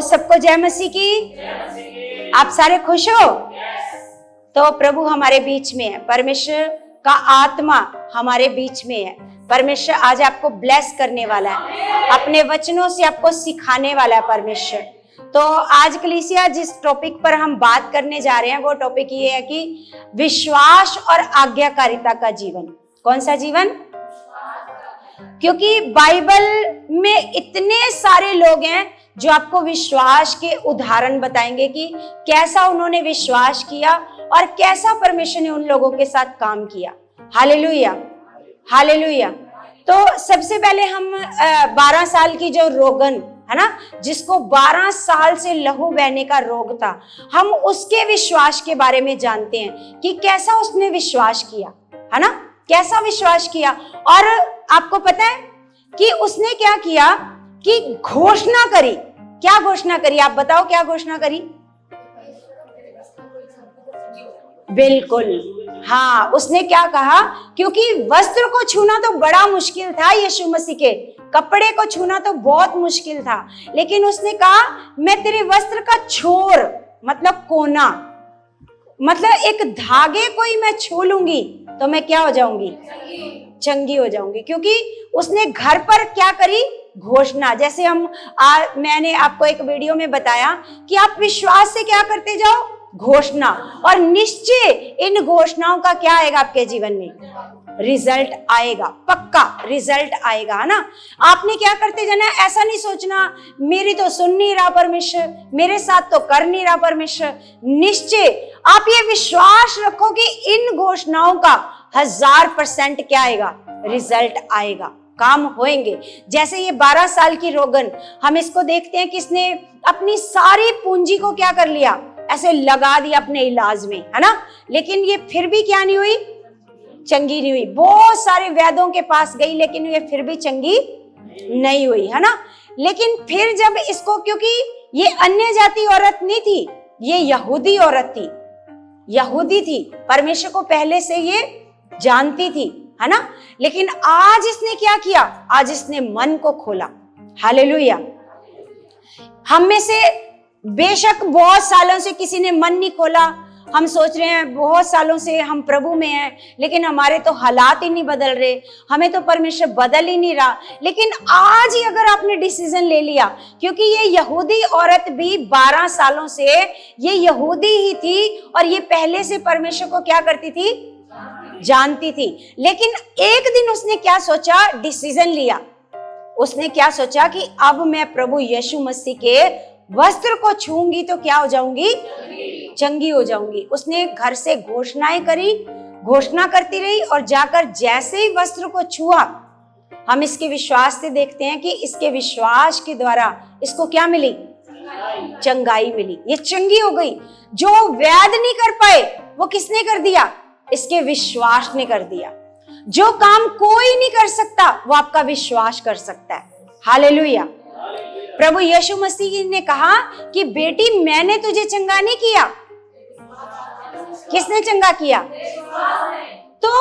सबको जय मसीह की। आप सारे खुश हो? तो प्रभु हमारे बीच में है, परमेश्वर का आत्मा हमारे बीच में है। परमेश्वर आज आपको ब्लेस करने वाला है, अपने वचनों से आपको सिखाने वाला है परमेश्वर। तो आज कलीसिया जिस टॉपिक पर हम बात करने जा रहे हैं वो टॉपिक ये है कि विश्वास और आज्ञाकारिता का जीवन। कौन सा जीवन? क्योंकि बाइबल में इतने सारे लोग हैं जो आपको विश्वास के उदाहरण बताएंगे कि कैसा उन्होंने विश्वास किया और कैसा परमेश्वर ने उन लोगों के साथ काम किया। Hallelujah, hallelujah. तो सबसे पहले हम 12 साल की जो रोगन है ना, जिसको 12 साल से लहू बहने का रोग था, हम उसके विश्वास के बारे में जानते हैं कि कैसा उसने विश्वास किया, है ना, कैसा विश्वास किया। और आपको पता है कि उसने क्या किया कि घोषणा करी। क्या घोषणा करी? आप बताओ क्या घोषणा करी? बिल्कुल, हाँ, उसने क्या कहा? क्योंकि वस्त्र को छूना तो बड़ा मुश्किल था, यीशु मसीह के कपड़े को छूना तो बहुत मुश्किल था, लेकिन उसने कहा मैं तेरे वस्त्र का छोर, मतलब कोना, मतलब एक धागे को ही मैं छू लूंगी तो मैं क्या हो जाऊंगी? चंगी हो जाऊंगी। क्योंकि उसने घर पर क्या करी? घोषणा। जैसे मैंने आपको एक वीडियो में बताया कि आप विश्वास से क्या करते जाओ? घोषणा। और निश्चय इन घोषणाओं का क्या आएगा आपके जीवन में? रिजल्ट आएगा, पक्का रिजल्ट आएगा, है ना। आपने क्या करते जाना, ऐसा नहीं सोचना मेरी तो सुन नहीं रहा परमेश्वर, मेरे साथ तो कर नहीं रहा परमेश्वर। निश्चय आप ये विश्वास रखो कि इन घोषणाओं का 1000% क्या आएगा? रिजल्ट आएगा, काम होएंगे। जैसे ये 12 साल की रोगन, हम इसको देखते हैं कि इसने अपनी सारी पूंजी को क्या कर लिया? ऐसे लगा दिया अपने इलाज में, है ना, लेकिन ये फिर भी क्या नहीं हुई? चंगी नहीं हुई। बहुत सारे वैद्यों के पास गई लेकिन ये फिर भी चंगी नहीं हुई, है ना। लेकिन फिर जब इसको, क्योंकि ये अन्य जाति औरत नहीं थी, ये यहूदी औरत थी, यहूदी थी, परमेश्वर को पहले से ये जानती थी, है ना। लेकिन आज इसने क्या किया? आज इसने मन को खोला। हालेलुया। हम में से बेशक बहुत सालों से किसी ने मन नहीं खोला। हम सोच रहे हैं बहुत सालों से हम प्रभु में हैं, लेकिन हमारे तो हालात ही नहीं बदल रहे, हमें तो परमेश्वर बदल ही नहीं रहा। लेकिन आज ही अगर आपने डिसीजन ले लिया, क्योंकि ये यहूदी औरत भी 12 सालों से ये यहूदी ही थी और ये पहले से परमेश्वर को क्या करती थी? जानती थी। लेकिन एक दिन उसने क्या सोचा? डिसीजन लिया। उसने क्या सोचा कि अब मैं प्रभु यीशु मसीह के वस्त्र को छूंगी तो क्या हो जाऊंगी? चंगी हो जाऊंगी। उसने घर से घोषणाएं करी, घोषणा करती रही और जाकर जैसे ही वस्त्र को छुआ, हम इसके विश्वास से देखते हैं कि इसके विश्वास के द्वारा इसको क्या मिली? चंगाई मिली। ये चंगी हो गई। जो वैद्य नहीं कर पाए वो किसने कर दिया? इसके विश्वास ने कर दिया। जो काम कोई नहीं कर सकता वो आपका विश्वास कर सकता है। हालेलुया। प्रभु यीशु मसीह ने कहा कि बेटी मैंने तुझे चंगा नहीं किया। किसने चंगा किया? तो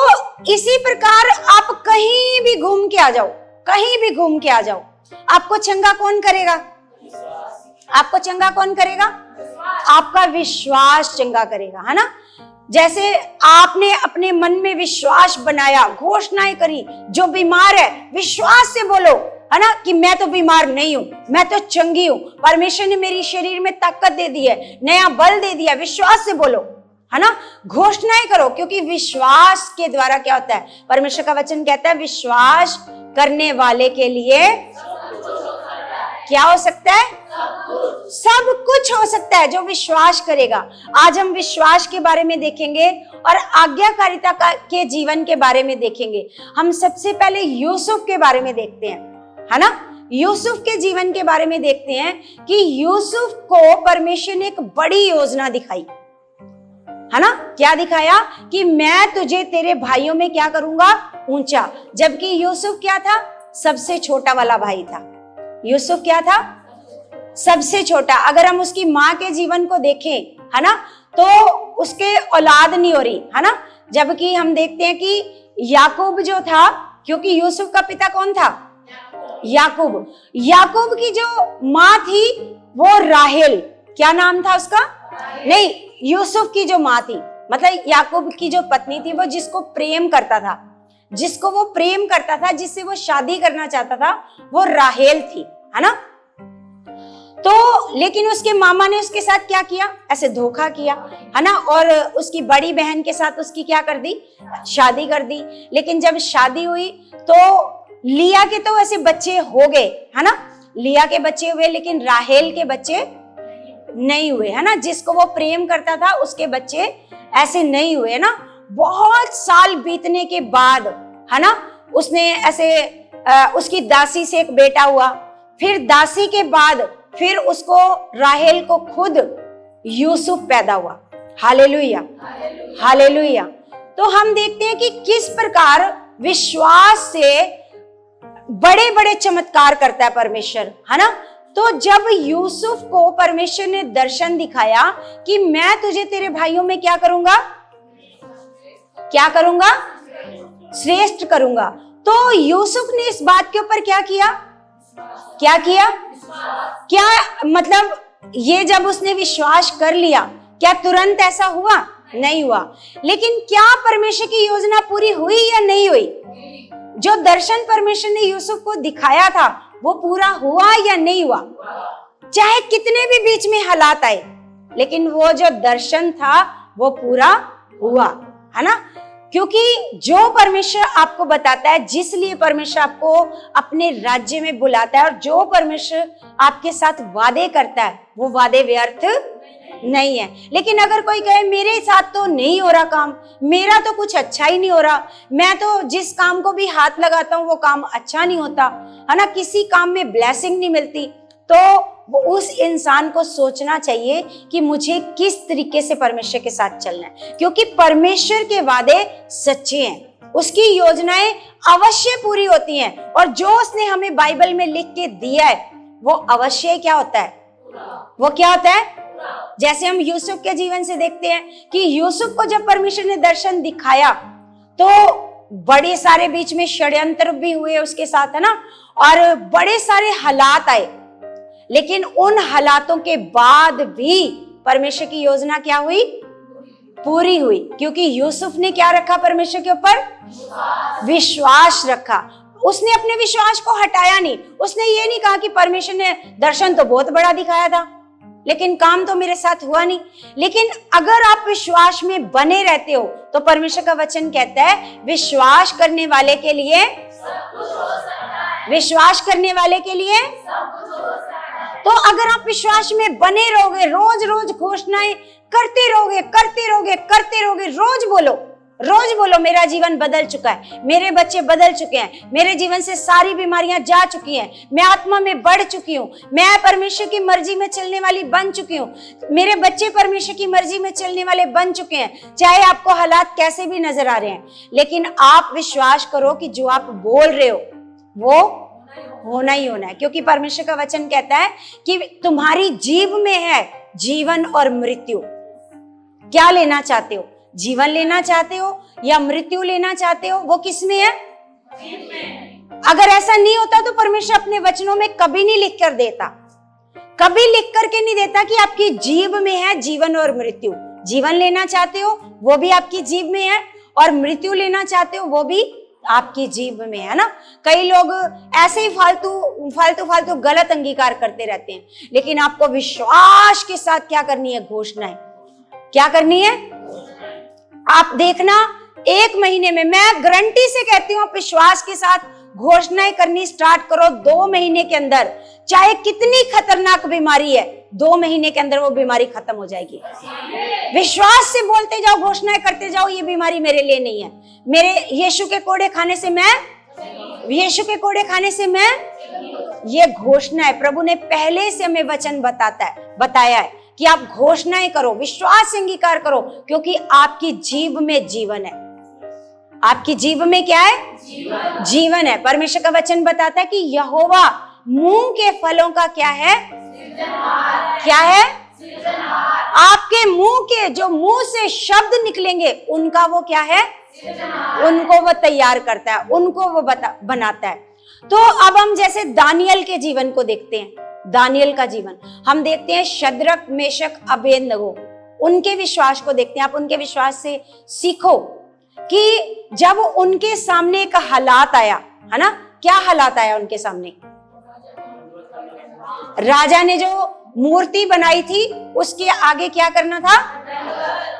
इसी प्रकार आप कहीं भी घूम के आ जाओ, कहीं भी घूम के आ जाओ, आपको चंगा कौन करेगा? आपको चंगा कौन करेगा? आपका विश्वास चंगा करेगा, है ना। जैसे आपने अपने मन में विश्वास बनाया, घोषणाएं करी, जो बीमार है विश्वास से बोलो, है ना, कि मैं तो बीमार नहीं हूं, मैं तो चंगी हूं, परमेश्वर ने मेरी शरीर में ताकत दे दी है, नया बल दे दिया। विश्वास से बोलो, है ना, घोषणाएं करो। क्योंकि विश्वास के द्वारा क्या होता है? परमेश्वर का वचन कहता है विश्वास करने वाले के लिए क्या हो सकता है? सब कुछ हो सकता है जो विश्वास करेगा। आज हम विश्वास के बारे में देखेंगे और आज्ञाकारिता के जीवन के बारे में देखेंगे। हम सबसे पहले यूसुफ के बारे में देखते हैं, है ना। यूसुफ के जीवन के बारे में देखते हैं कि यूसुफ को परमेश्वर ने एक बड़ी योजना दिखाई, है ना। क्या दिखाया? कि मैं तुझे तेरे भाइयों में क्या करूंगा? ऊंचा। जबकि यूसुफ क्या था? सबसे छोटा वाला भाई था। यूसुफ क्या था? सबसे छोटा। अगर हम उसकी माँ के जीवन को देखें, है ना, तो उसके औलाद नहीं हो रही, है ना। जबकि हम देखते हैं कि याकूब जो था, क्योंकि यूसुफ का पिता कौन था? याकूब। याकूब की जो माँ थी वो राहेल, क्या नाम था उसका? नहीं, यूसुफ की जो माँ थी, मतलब याकूब की जो पत्नी थी, वो जिसको प्रेम करता था, जिसको वो प्रेम करता था, जिससे वो शादी करना चाहता था, वो राहेल थी, है ना। तो लेकिन उसके मामा ने उसके साथ क्या किया? ऐसे धोखा किया, है ना, और उसकी बड़ी बहन के साथ उसकी क्या कर दी? शादी कर दी। लेकिन जब शादी हुई तो लिया के तो ऐसे बच्चे हो गए, है ना, लिया के बच्चे हुए, लेकिन राहेल के बच्चे नहीं हुए, है ना। जिसको वो प्रेम करता था उसके बच्चे ऐसे नहीं हुए, ना। बहुत साल बीतने के बाद, है ना, उसने ऐसे उसकी दासी से एक बेटा हुआ, फिर दासी के बाद फिर उसको राहेल को खुद यूसुफ पैदा हुआ। Hallelujah, hallelujah. तो हम देखते हैं कि किस प्रकार विश्वास से बड़े बड़े चमत्कार करता है परमेश्वर, है ना। तो जब यूसुफ को परमेश्वर ने दर्शन दिखाया कि मैं तुझे तेरे भाइयों में क्या करूंगा? क्या करूंगा? श्रेष्ठ करूंगा। तो यूसुफ ने इस बात के ऊपर क्या किया? क्या किया? क्या मतलब ये जब उसने विश्वास कर लिया, क्या तुरंत ऐसा हुआ? नहीं हुआ। लेकिन क्या परमेश्वर की योजना पूरी हुई या नहीं हुई? जो दर्शन परमेश्वर ने यूसुफ को दिखाया था वो पूरा हुआ या नहीं हुआ? चाहे कितने भी बीच में हालात आए, लेकिन वो जो दर्शन था वो पूरा हुआ, है ना। क्योंकि जो परमेश्वर आपको बताता है, जिस लिए परमेश्वर आपको अपने राज्य में बुलाता है, और जो परमेश्वर आपके साथ वादे करता है, वो वादे व्यर्थ नहीं है। लेकिन अगर कोई कहे मेरे साथ तो नहीं हो रहा काम, मेरा तो कुछ अच्छा ही नहीं हो रहा, मैं तो जिस काम को भी हाथ लगाता हूँ वो काम अच्छा नहीं होता, है ना, किसी काम में ब्लेसिंग नहीं मिलती, तो वो उस इंसान को सोचना चाहिए कि मुझे किस तरीके से परमेश्वर के साथ चलना है। क्योंकि परमेश्वर के वादे सच्चे हैं, उसकी योजनाएं अवश्य पूरी होती हैं, और जो उसने हमें बाइबल में लिख के दिया है वो अवश्य क्या होता है? वो क्या होता है? जैसे हम यूसुफ के जीवन से देखते हैं कि यूसुफ को जब परमेश्वर ने दर्शन दिखाया तो बड़े सारे बीच में षड्यंत्र भी हुए उसके साथ, है ना, और बड़े सारे हालात आए, लेकिन उन हालातों के बाद भी परमेश्वर की योजना क्या हुई? पूरी हुई। क्योंकि यूसुफ ने क्या रखा? परमेश्वर के ऊपर विश्वास रखा। उसने अपने विश्वास को हटाया नहीं। उसने ये नहीं कहा कि परमेश्वर ने दर्शन तो बहुत बड़ा दिखाया था लेकिन काम तो मेरे साथ हुआ नहीं। लेकिन अगर आप विश्वास में बने रहते हो तो परमेश्वर का वचन कहता है विश्वास करने वाले के लिए सब कुछ हो सकता है। विश्वास करने वाले के लिए सब कुछ हो सकता है। तो अगर आप विश्वास में बने रहोगे, रोज रोज घोषणाएं करते रहोगे, करते रहोगे, करते रहोगे, रोज बोलो मेरा जीवन बदल चुका है, मेरे बच्चे बदल चुके हैं, मेरे जीवन से सारी बीमारियां जा चुकी हैं, मैं आत्मा में बढ़ चुकी हूँ, मैं परमेश्वर की मर्जी में चलने वाली बन चुकी हूँ, मेरे बच्चे परमेश्वर की मर्जी में चलने वाले बन चुके हैं। चाहे आपको हालात कैसे भी नजर आ रहे हैं, लेकिन आप विश्वास करो कि जो आप बोल रहे हो वो होना ही होना है। क्योंकि परमेश्वर का वचन कहता है कि तुम्हारी जीभ में है जीवन और मृत्यु। क्या लेना चाहते हो? जीवन लेना चाहते हो या मृत्यु लेना चाहते हो? वो किस में है? अगर ऐसा नहीं होता तो परमेश्वर अपने वचनों में कभी नहीं लिख कर देता, कभी लिख करके नहीं देता कि आपकी जीभ में है जीवन और मृत्यु। जीवन लेना चाहते हो वो भी आपकी जीभ में है, और मृत्यु लेना चाहते हो वो भी आपकी जीभ में है ना। कई लोग ऐसे ही फालतू गलत अंगीकार करते रहते हैं, लेकिन आपको विश्वास के साथ क्या करनी है? घोषणाएं। क्या करनी है? आप देखना, 1 महीने में, मैं गारंटी से कहती हूँ, विश्वास के साथ घोषणाएं करनी स्टार्ट करो। 2 महीने के अंदर, चाहे कितनी खतरनाक बीमारी है, 2 महीने के अंदर वो बीमारी खत्म हो जाएगी। विश्वास से बोलते जाओ, घोषणाएं करते जाओ, ये बीमारी मेरे लिए नहीं है, मेरे यीशु के कोड़े खाने से मैं, यीशु के कोड़े खाने से मैं, ये घोषणा है। प्रभु ने पहले से हमें वचन बताया है कि आप घोषणाएं करो, विश्वास से अंगीकार करो, क्योंकि आपकी जीभ में जीवन है। आपकी जीभ में क्या है? जीवन है। परमेश्वर का वचन बताता है कि यहोवा मुंह के फलों का क्या है? क्या है? आपके मुंह के, जो मुंह से शब्द निकलेंगे उनका वो क्या है? उनको वो तैयार करता है, उनको वो बनाता है। तो अब हम जैसे दानियल के जीवन को देखते हैं। दानियल का जीवन, हम देखते हैं शद्रक, मेशक, अबेदनगो, उनके विश्वास को देखते हैं। आप उनके विश्वास से सीखो कि जब उनके सामने एक हालात आया, है ना, क्या हालात आया उनके सामने? राजा ने जो मूर्ति बनाई थी उसके आगे क्या करना था?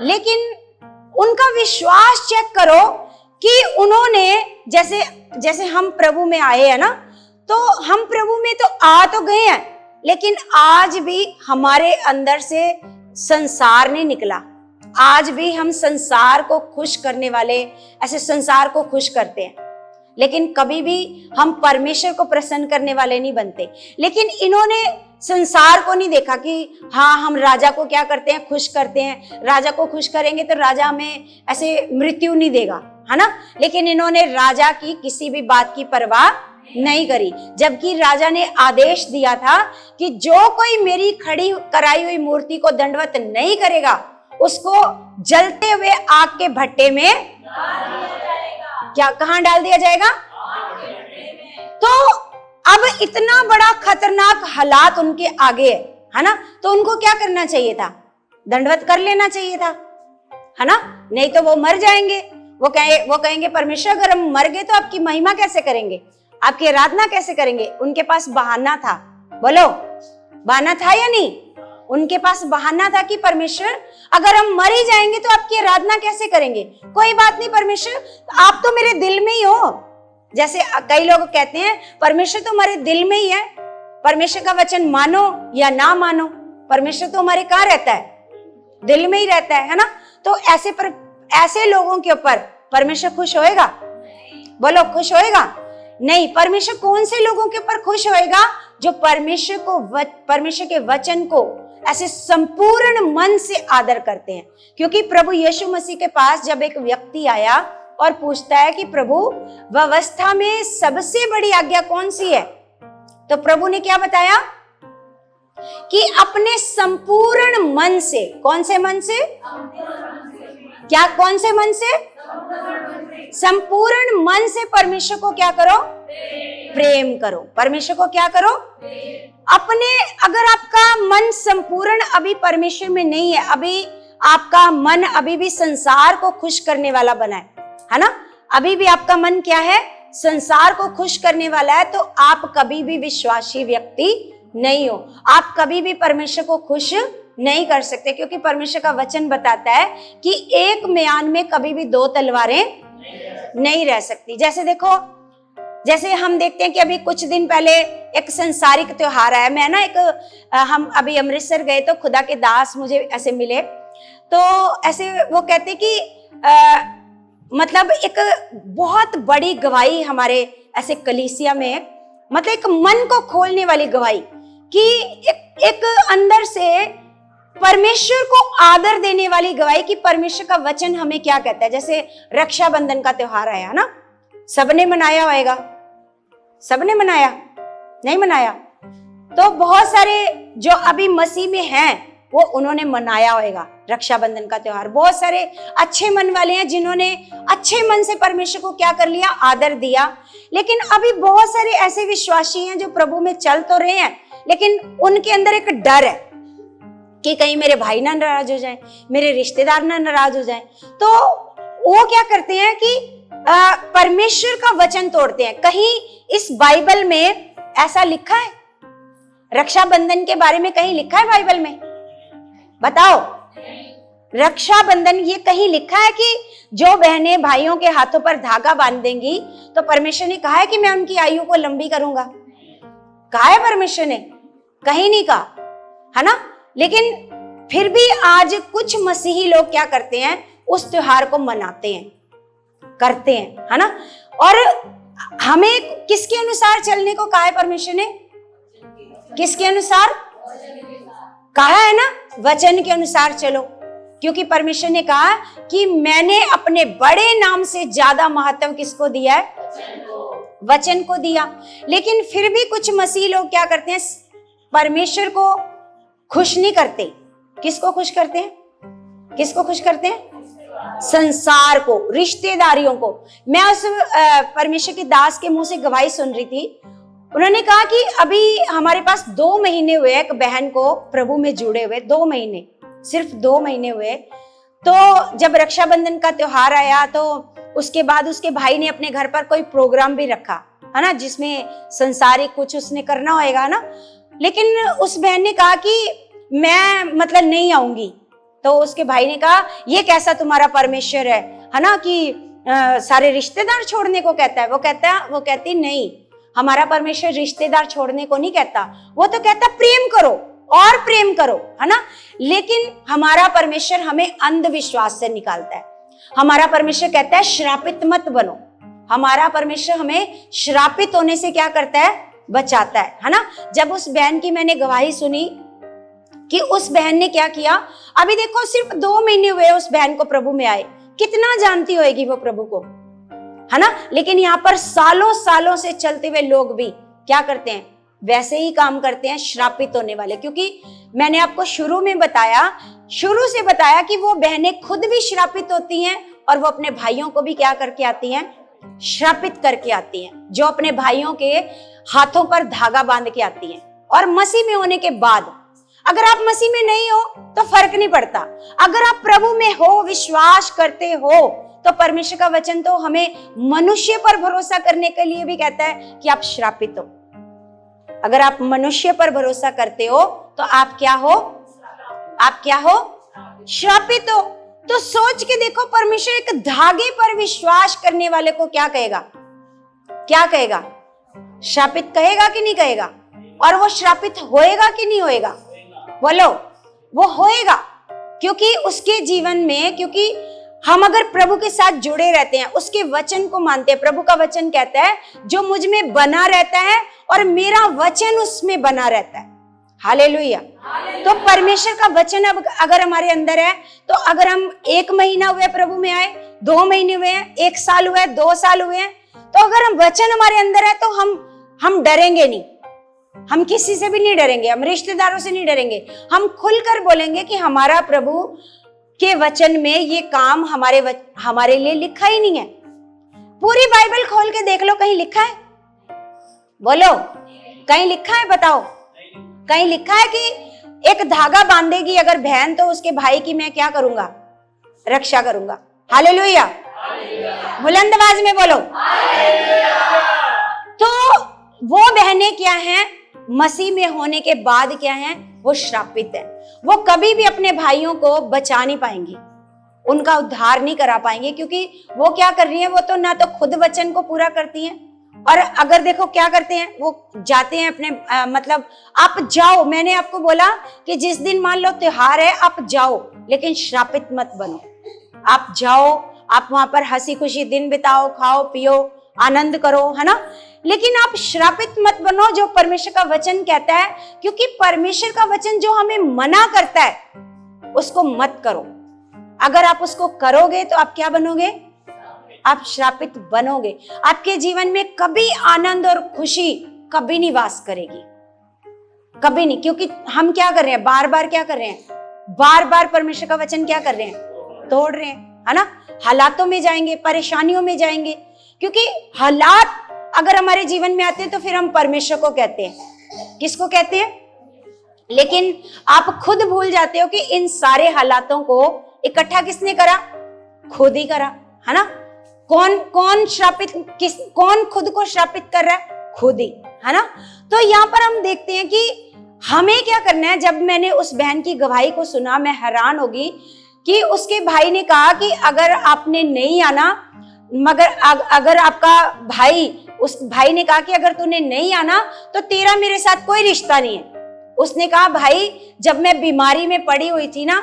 लेकिन उनका विश्वास चेक करो कि उन्होंने जैसे जैसे हम प्रभु में आए हैं ना, तो हम प्रभु में तो आ तो गए हैं, लेकिन आज भी हमारे अंदर से संसार नहीं निकला। आज भी हम संसार को खुश करने वाले, ऐसे संसार को खुश करते हैं, लेकिन कभी भी हम परमेश्वर को प्रसन्न करने वाले नहीं बनते। लेकिन इन्होंने संसार को नहीं देखा कि हाँ, हम राजा को क्या करते हैं? खुश करते हैं। राजा को खुश करेंगे तो राजा हमें ऐसे मृत्यु नहीं देगा, है ना। लेकिन इन्होंने राजा की किसी भी बात की परवाह नहीं करी, जबकि राजा ने आदेश दिया था कि जो कोई मेरी खड़ी कराई हुई मूर्ति को दंडवत नहीं करेगा उसको जलते हुए आग के भट्टे में क्या कहां डाल दिया जाएगा? तो अब इतना बड़ा खतरनाक हालात उनके आगे है ना, तो उनको क्या करना चाहिए था? दंडवत कर लेना चाहिए था, है ना, नहीं तो वो मर जाएंगे। वो कहेंगे परमेश्वर अगर हम मर गए तो आपकी महिमा कैसे करेंगे, आपकी आराधना कैसे करेंगे? उनके पास बहाना था, बोलो बहाना था या नहीं? उनके पास बहाना था कि परमेश्वर अगर हम मर ही जाएंगे तो आपकी आराधना कैसे करेंगे? कोई बात नहीं परमेश्वर, आप तो मेरे दिल में ही हो। जैसे कई लोग कहते हैं परमेश्वर तो हमारे दिल में ही है, परमेश्वर का वचन मानो या ना मानो, परमेश्वर तो हमारे कहाँ रहता है? दिल में ही रहता है ना। तो ऐसे लोगों के ऊपर परमेश्वर खुश होएगा? बोलो खुश होएगा? नहीं। परमेश्वर कौन से लोगों के ऊपर खुश होएगा? जो परमेश्वर के वचन को ऐसे संपूर्ण मन से आदर करते हैं। क्योंकि प्रभु यीशु मसीह के पास जब एक व्यक्ति आया और पूछता है कि प्रभु व्यवस्था में सबसे बड़ी आज्ञा कौन सी है, तो प्रभु ने क्या बताया कि अपने संपूर्ण मन से, कौन से मन से? क्या कौन से मन से? संपूर्ण मन से परमेश्वर को क्या करो? प्रेम करो। परमेश्वर को क्या करो? अगर आपका मन संपूर्ण अभी परमेश्वर में नहीं है, अभी आपका मन अभी भी संसार को खुश करने वाला बना है ना, अभी भी आपका मन क्या है? संसार को खुश करने वाला है, तो आप कभी भी विश्वासी व्यक्ति नहीं हो। आप कभी भी परमेश्वर को खुश नहीं कर सकते, क्योंकि परमेश्वर का वचन बताता है कि एक म्यान में कभी भी दो तलवारें नहीं रह सकती। जैसे देखो, जैसे हम देखते हैं कि अभी कुछ दिन पहले एक संसारिक त्योहार आया। मैं ना हम अभी अमृतसर गए तो खुदा के दास मुझे ऐसे मिले, तो ऐसे वो कहते कि मतलब एक बहुत बड़ी गवाही हमारे ऐसे कलीसिया में, मतलब एक मन को खोलने वाली गवाही कि एक अंदर से परमेश्वर को आदर देने वाली गवाही कि परमेश्वर का वचन हमें क्या कहता है। जैसे रक्षाबंधन का त्योहार आया ना, सबने मनाया होगा? सबने मनाया? नहीं मनाया? तो बहुत सारे जो अभी मसीह में हैं वो उन्होंने मनाया होगा रक्षाबंधन का त्योहार। बहुत सारे अच्छे मन वाले हैं जिन्होंने अच्छे मन से परमेश्वर को क्या कर लिया? आदर दिया। लेकिन अभी बहुत सारे ऐसे विश्वासी हैं जो प्रभु में चल तो रहे हैं, लेकिन उनके अंदर एक डर है कि कहीं मेरे भाई ना नाराज हो जाए, मेरे रिश्तेदार ना नाराज हो जाए। तो वो क्या करते हैं कि परमेश्वर का वचन तोड़ते हैं। कहीं इस बाइबल में ऐसा लिखा है? रक्षाबंधन के बारे में कहीं लिखा है बाइबल में? बताओ। रक्षाबंधन ये कहीं लिखा है कि जो बहनें भाइयों के हाथों पर धागा बांध देंगी तो परमेश्वर ने कहा है कि मैं उनकी आयु को लंबी करूंगा? कहा है परमेश्वर ने? कहीं नहीं कहा, है ना। लेकिन फिर भी आज कुछ मसीही लोग क्या करते हैं? उस त्योहार को मनाते हैं, करते हैं, है ना। और हमें किसके अनुसार चलने को कहा है परमेश्वर ने? किसके अनुसार कहा है ना? वचन के अनुसार चलो। क्योंकि परमेश्वर ने कहा कि मैंने अपने बड़े नाम से ज्यादा महत्व किसको दिया है? वचन को दिया। लेकिन फिर भी कुछ मसीह लोग क्या करते हैं? परमेश्वर को खुश नहीं करते। किसको खुश करते हैं? किसको खुश करते हैं? संसार को, रिश्तेदारियों को। मैं उस परमेश्वर के दास के मुंह से गवाही सुन रही थी। उन्होंने कहा कि अभी हमारे पास 2 महीने हुए एक बहन को प्रभु में जुड़े हुए, 2 महीने, सिर्फ 2 महीने हुए। तो जब रक्षाबंधन का त्योहार आया तो उसके बाद उसके भाई ने अपने घर पर कोई प्रोग्राम भी रखा, है ना, जिसमें संसारिक कुछ उसने करना होएगा ना। लेकिन उस बहन ने कहा कि मैं मतलब नहीं आऊंगी। तो उसके भाई ने कहा ये कैसा तुम्हारा परमेश्वर है ना, कि सारे रिश्तेदार छोड़ने को कहता है। वो कहती नहीं, हमारा परमेश्वर रिश्तेदार छोड़ने को नहीं कहता, वो तो कहता प्रेम करो और प्रेम करो, है ना। लेकिन हमारा परमेश्वर हमें अंधविश्वास से निकालता है। हमारा परमेश्वर कहता है श्रापित मत बनो। हमारा परमेश्वर हमें श्रापित होने से क्या करता है, बचाता है ना। जब उस बहन की मैंने गवाही सुनी कि उस बहन ने क्या किया, अभी देखो सिर्फ 2 महीने हुए उस बहन को प्रभु में आए, कितना जानती होगी वो प्रभु को, है ना। लेकिन यहाँ पर सालों सालों से चलते हुए लोग भी क्या करते हैं, वैसे ही काम करते हैं, श्रापित होने वाले। क्योंकि मैंने आपको शुरू से बताया कि वो बहनें खुद भी श्रापित होती हैं और वो अपने भाइयों को भी क्या करके आती हैं, श्रापित करके आती हैं। जो अपने भाइयों के हाथों पर धागा बांध के आती हैं। और मसीह में होने के बाद, अगर आप मसीह में नहीं हो तो फर्क नहीं पड़ता, अगर आप प्रभु में हो, विश्वास करते हो, तो परमेश्वर का वचन तो हमें मनुष्य पर भरोसा करने के लिए भी कहता है कि आप श्रापित हो। अगर आप मनुष्य पर भरोसा करते हो तो आप क्या हो, श्रापित हो। तो सोच के देखो, परमेश्वर एक धागे पर विश्वास करने वाले को क्या कहेगा, श्रापित कहेगा कि नहीं कहेगा। और वो श्रापित होएगा कि नहीं होएगा, बोलो, वो होएगा। क्योंकि उसके जीवन में, क्योंकि हम अगर प्रभु के साथ जुड़े रहते हैं, उसके वचन को मानते हैं। प्रभु का वचन कहता है जो मुझ में बना रहता है और मेरा वचन उसमें बना रहता है। हालेलुया। तो परमेश्वर का वचन अब अगर हमारे अंदर है, तो अगर हम 1 महीना हुए प्रभु में आए, 2 महीने हुए हैं, 1 साल हुए, 2 साल हुए हैं, तो अगर हम वचन हमारे अंदर है तो हम डरेंगे नहीं। हम किसी से भी नहीं डरेंगे, हम रिश्तेदारों से नहीं डरेंगे। हम खुलकर बोलेंगे कि हमारा प्रभु के वचन में ये काम हमारे लिए लिखा ही नहीं है। पूरी बाइबल खोल के देख लो, कहीं लिखा है, बोलो, कहीं लिखा है, बताओ, कहीं लिखा है कि एक धागा बांधेगी अगर बहन, तो उसके भाई की मैं क्या करूंगा, रक्षा करूंगा। हालेलुया। बुलंद आवाज में बोलो। तो वो बहनें क्या हैं, मसीह में होने के बाद क्या हैं, वो श्रापित है। वो कभी भी अपने भाइयों को बचा नहीं पाएंगी, उनका उद्धार नहीं करा पाएंगे। क्योंकि वो क्या कर रही है, वो तो ना तो खुद वचन को पूरा करती हैं, और अगर देखो क्या करते हैं, वो जाते हैं अपने मतलब आप जाओ, मैंने आपको बोला कि जिस दिन मान लो त्योहार है आप जाओ, लेकिन श्रापित मत बनो। आप जाओ, आप वहां पर हंसी खुशी दिन बिताओ, खाओ पियो, आनंद करो, है ना। लेकिन आप श्रापित मत बनो, जो परमेश्वर का वचन कहता है। क्योंकि परमेश्वर का वचन जो हमें मना करता है उसको मत करो। अगर आप उसको करोगे तो आप क्या बनोगे, आप श्रापित बनोगे। आपके जीवन में कभी आनंद और खुशी कभी नहीं वास करेगी, कभी नहीं। क्योंकि हम क्या कर रहे हैं, बार बार क्या कर रहे हैं, बार बार परमेश्वर का वचन क्या कर रहे हैं, तोड़ रहे हैं, है ना। हालातों में जाएंगे, परेशानियों में जाएंगे। क्योंकि हालात अगर हमारे जीवन में आते हैं तो फिर हम परमेश्वर को कहते हैं, किसको कहते हैं। लेकिन आप खुद भूल जाते हो कि इन सारे हालातों को इकट्ठा किसने करा, खुद ही करा, है ना। कौन श्रापित, कौन खुद को श्रापित कर रहा है, खुद ही, है ना। तो यहाँ पर हम देखते हैं कि हमें क्या करना है। जब मैंने उस बहन की गवाही को सुना, मैं हैरान होगी कि उसके भाई ने कहा कि अगर आपने नहीं आना, मगर अगर आपका भाई, उस भाई ने कहा कि अगर तूने नहीं आना तो तेरा मेरे साथ कोई रिश्ता नहीं है। उसने कहा भाई, जब मैं बीमारी में पड़ी हुई थी ना,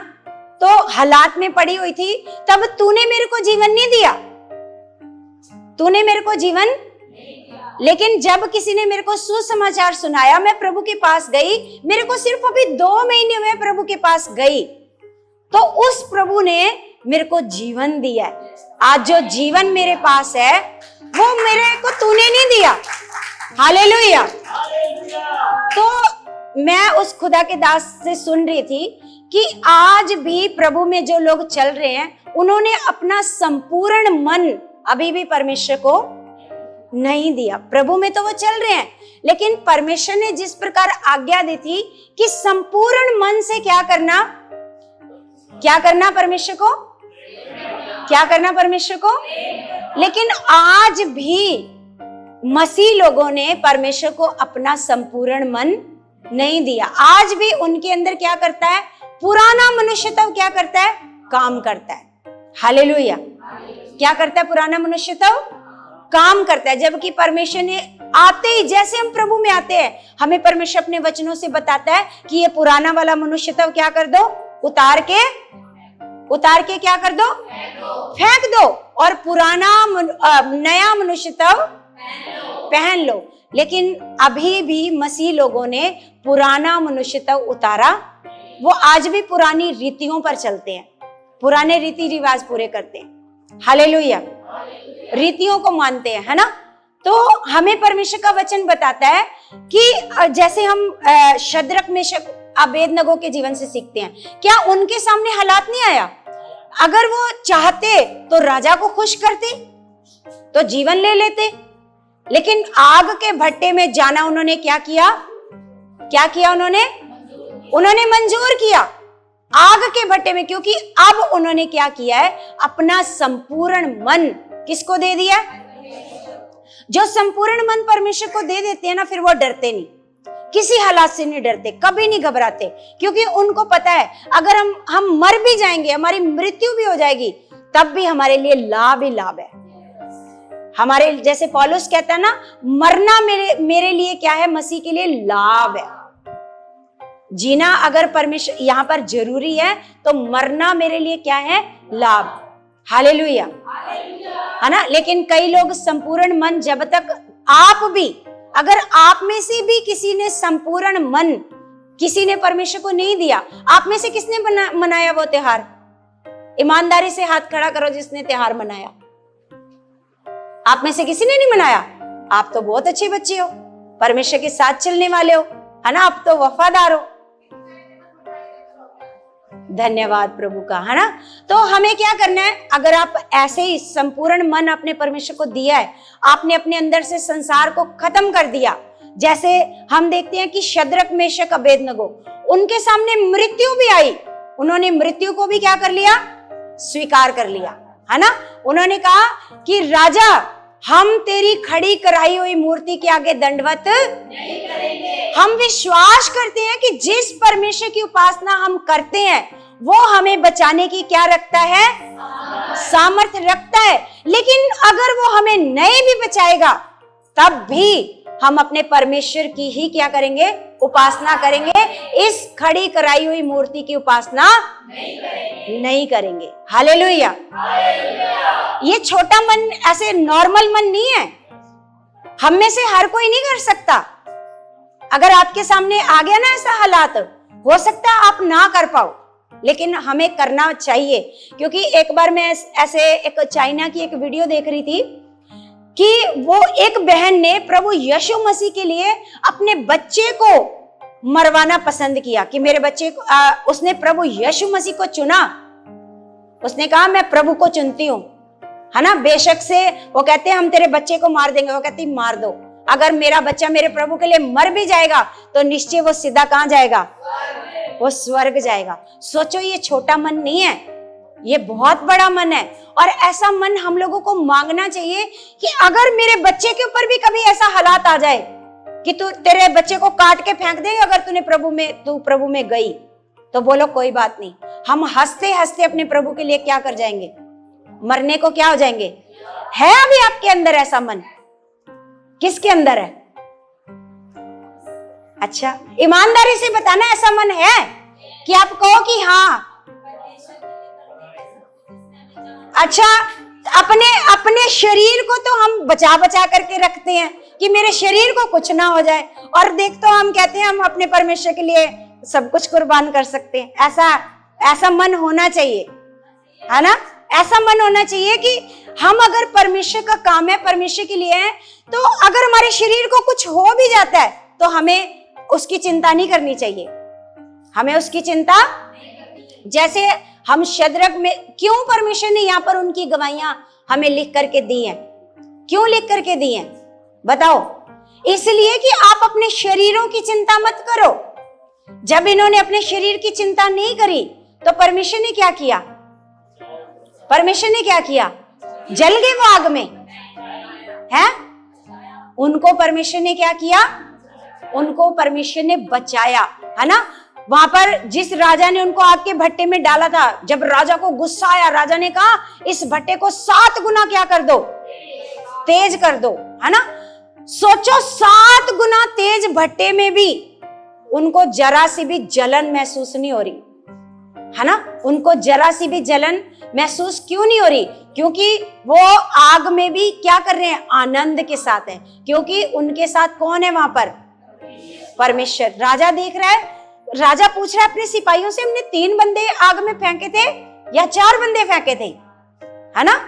तो हालात में पड़ी हुई थी, तब तूने मेरे को जीवन नहीं दिया, तूने मेरे को जीवन। लेकिन जब किसी ने मेरे को सुसमाचार सुनाया, मैं प्रभु के पास गई, मेरे को सिर्फ अभी 2 महीने हुए प्रभु के पास गई, तो उस प्रभु ने मेरे को जीवन दिया है। आज जो जीवन मेरे पास है वो मेरे को तूने नहीं दिया। हालेलुया। तो मैं उस खुदा के दास से सुन रही थी कि आज भी प्रभु में जो लोग चल रहे हैं, उन्होंने अपना संपूर्ण मन अभी भी परमेश्वर को नहीं दिया। प्रभु में तो वो चल रहे हैं, लेकिन परमेश्वर ने जिस प्रकार आज्ञा दी थी कि संपूर्ण मन से क्या करना परमेश्वर को, क्या करना परमेश्वर को। लेकिन आज भी मसीह लोगों ने परमेश्वर को अपना संपूर्ण मन नहीं दिया। आज भी उनके अंदर क्या करता है, पुराना मनुष्यत्व क्या करता है, काम करता है। हालेलुया। क्या करता है पुराना मनुष्यत्व, काम करता है। जबकि परमेश्वर ने आते ही, जैसे हम प्रभु में आते हैं, हमें परमेश्वर अपने वचनों से बताता है कि ये पुराना वाला मनुष्यत्व क्या कर दो, उतार के क्या कर दो, फेंक दो, और पुराना नया मनुष्यत्व पहन लो। लेकिन अभी भी मसीह लोगों ने पुराना मनुष्यत्व उतारा। वो आज भी पुरानी रीतियों पर चलते हैं, पुराने रीति रिवाज पूरे करते हैं। हालेलुया। रीतियों को मानते हैं, है ना। तो हमें परमेश्वर का वचन बताता है कि जैसे हम शद्रक मेशक अबेदनगो के जीवन से सीखते हैं, क्या उनके सामने हालात नहीं आया? अगर वो चाहते तो राजा को खुश करते, तो जीवन ले लेते, लेकिन आग के भट्टे में जाना उन्होंने क्या किया उन्होंने मंजूर किया आग के भट्टे में, क्योंकि अब उन्होंने क्या किया है, अपना संपूर्ण मन किसको दे दिया। जो संपूर्ण मन परमेश्वर को दे देते हैं ना, फिर वो डरते नहीं, किसी हालात से नहीं डरते, कभी नहीं घबराते, क्योंकि उनको पता है अगर हम मर भी जाएंगे, हमारी मृत्यु भी हो जाएगी, तब भी हमारे लिए लाभ ही लाभ है। हमारे, जैसे पौलुस कहता है ना, मरना मेरे लिए क्या है, मसीह के लिए लाभ है। जीना अगर परमेश्वर यहाँ पर जरूरी है, तो मरना मेरे लिए क्या है, लाभ। हालेलुया, है ना। लेकिन कई लोग संपूर्ण मन, जब तक आप भी, अगर आप में से भी किसी ने संपूर्ण मन, किसी ने परमेश्वर को नहीं दिया, आप में से किसने मनाया वो त्योहार? ईमानदारी से हाथ खड़ा करो जिसने त्योहार मनाया। आप में से किसी ने नहीं मनाया? आप तो बहुत अच्छे बच्चे हो, परमेश्वर के साथ चलने वाले हो, है ना, आप तो वफादार हो। धन्यवाद प्रभु का, है ना। तो हमें क्या करना है, अगर आप ऐसे ही संपूर्ण मन अपने परमेश्वर को दिया है, आपने अपने अंदर से संसार को खत्म कर दिया। जैसे हम देखते हैं कि शद्रक मेशक अबेदनगो, उनके सामने मृत्यु भी आई, उन्होंने मृत्यु को भी क्या कर लिया, स्वीकार कर लिया, है ना। उन्होंने कहा कि राजा, हम तेरी खड़ी कराई हुई मूर्ति के आगे दंडवत नहीं करेंगे। हम विश्वास करते हैं कि जिस परमेश्वर की उपासना हम करते हैं, वो हमें बचाने की क्या रखता है, सामर्थ्य रखता है। लेकिन अगर वो हमें नहीं भी बचाएगा, तब भी हम अपने परमेश्वर की ही क्या करेंगे, उपासना करेंगे। इस खड़ी कराई हुई मूर्ति की उपासना नहीं करेंगे। हालेलुया। ये छोटा मन ऐसे नॉर्मल मन नहीं है, हम में से हर कोई नहीं कर सकता। अगर आपके सामने आ गया ना ऐसा हालात, हो सकता है आप ना कर पाओ, लेकिन हमें करना चाहिए। क्योंकि एक बार मैं ऐसे एक चाइना की एक वीडियो देख रही थी कि वो एक बहन ने प्रभु यीशु मसीह के लिए अपने बच्चे को मरवाना पसंद किया, कि मेरे बच्चे को उसने प्रभु यीशु मसीह को चुना। उसने कहा मैं प्रभु को चुनती हूँ, है ना। बेशक से वो कहते हैं हम तेरे बच्चे को मार देंगे, वो कहती मार दो, अगर मेरा बच्चा मेरे प्रभु के लिए मर भी जाएगा तो निश्चय वो सीधा कहाँ जाएगा, वो स्वर्ग जाएगा। सोचो, ये छोटा मन नहीं है, ये बहुत बड़ा मन है। और ऐसा मन हम लोगों को मांगना चाहिए कि अगर मेरे बच्चे के ऊपर भी कभी ऐसा हालात आ जाए कि तू तेरे बच्चे को काट के फेंक दे, अगर तू प्रभु में गई, तो बोलो कोई बात नहीं, हम हंसते हंसते अपने प्रभु के लिए क्या कर जाएंगे, मरने को क्या हो जाएंगे। है अभी आपके अंदर ऐसा मन? किसके अंदर है? अच्छा, ईमानदारी से बताना, ऐसा मन है कि आप कहो कि हाँ। अच्छा, अपने शरीर को तो हम बचा करके रखते हैं कि मेरे शरीर को कुछ ना हो जाए, और देख तो हम कहते हैं हम अपने परमेश्वर के लिए सब कुछ कुर्बान कर सकते हैं। ऐसा मन होना चाहिए, है ना। ऐसा मन होना चाहिए कि हम अगर परमेश्वर का काम है, परमेश्वर के लिए है, तो अगर हमारे शरीर को कुछ हो भी जाता है तो हमें उसकी चिंता नहीं करनी चाहिए, हमें उसकी चिंता। जैसे हम शद्रक में, क्यों परमेश्वर ने यहाँ पर उनकी गवाहियां हमें लिख करके दी हैं? क्यों लिख करके दी हैं? बताओ, इसलिए कि आप अपने शरीरों की चिंता मत करो। जब इन्होंने अपने शरीर की चिंता नहीं करी तो परमेश्वर ने क्या किया? परमेश्वर ने क्या किया? जल गए वो आग में, है? उनको परमेश्वर ने क्या किया? उनको परमेश्वर ने बचाया, है ना? वहां पर जिस राजा ने उनको आग के भट्टे में डाला था, जब राजा को गुस्सा आया, राजा ने कहा इस भट्टे को 7 गुना क्या कर दो? तेज कर दो, है ना? सोचो 7 गुना तेज भट्टे में भी उनको जरा सी भी जलन महसूस नहीं हो रही, है ना? उनको जरा सी भी जलन महसूस क्यों नहीं हो रही? क्योंकि वो आग में भी क्या कर रहे हैं? आनंद के साथ है, क्योंकि उनके साथ कौन है वहां पर? परमेश्वर। राजा देख रहा है, राजा पूछ रहा है अपने सिपाहियों से, हमने 3 बंदे आग में फेंके थे या 4 बंदे फेंके थे, है ना?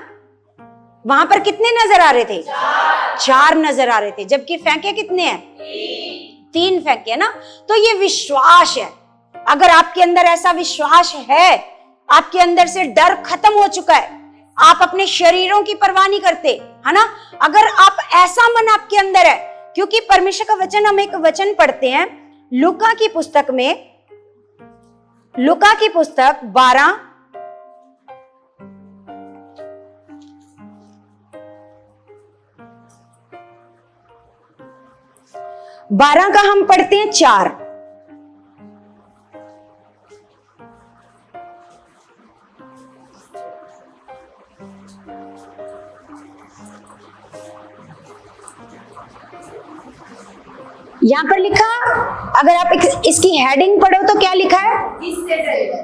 वहां पर कितने नजर आ रहे थे? 4 नजर आ रहे थे, जबकि फेंके कितने हैं? 3 फेंके ना। तो ये विश्वास है। अगर आपके अंदर ऐसा विश्वास है, आपके अंदर से डर खत्म हो चुका है, आप अपने शरीरों की परवाह नहीं करते, है ना? अगर आप ऐसा मन आपके अंदर है, क्योंकि परमेश्वर का वचन, हम एक वचन पढ़ते हैं लूका की पुस्तक में, लूका की पुस्तक 12 का हम पढ़ते हैं 4। यहां पर लिखा, अगर आप इसकी हेडिंग पढ़ो तो क्या लिखा है?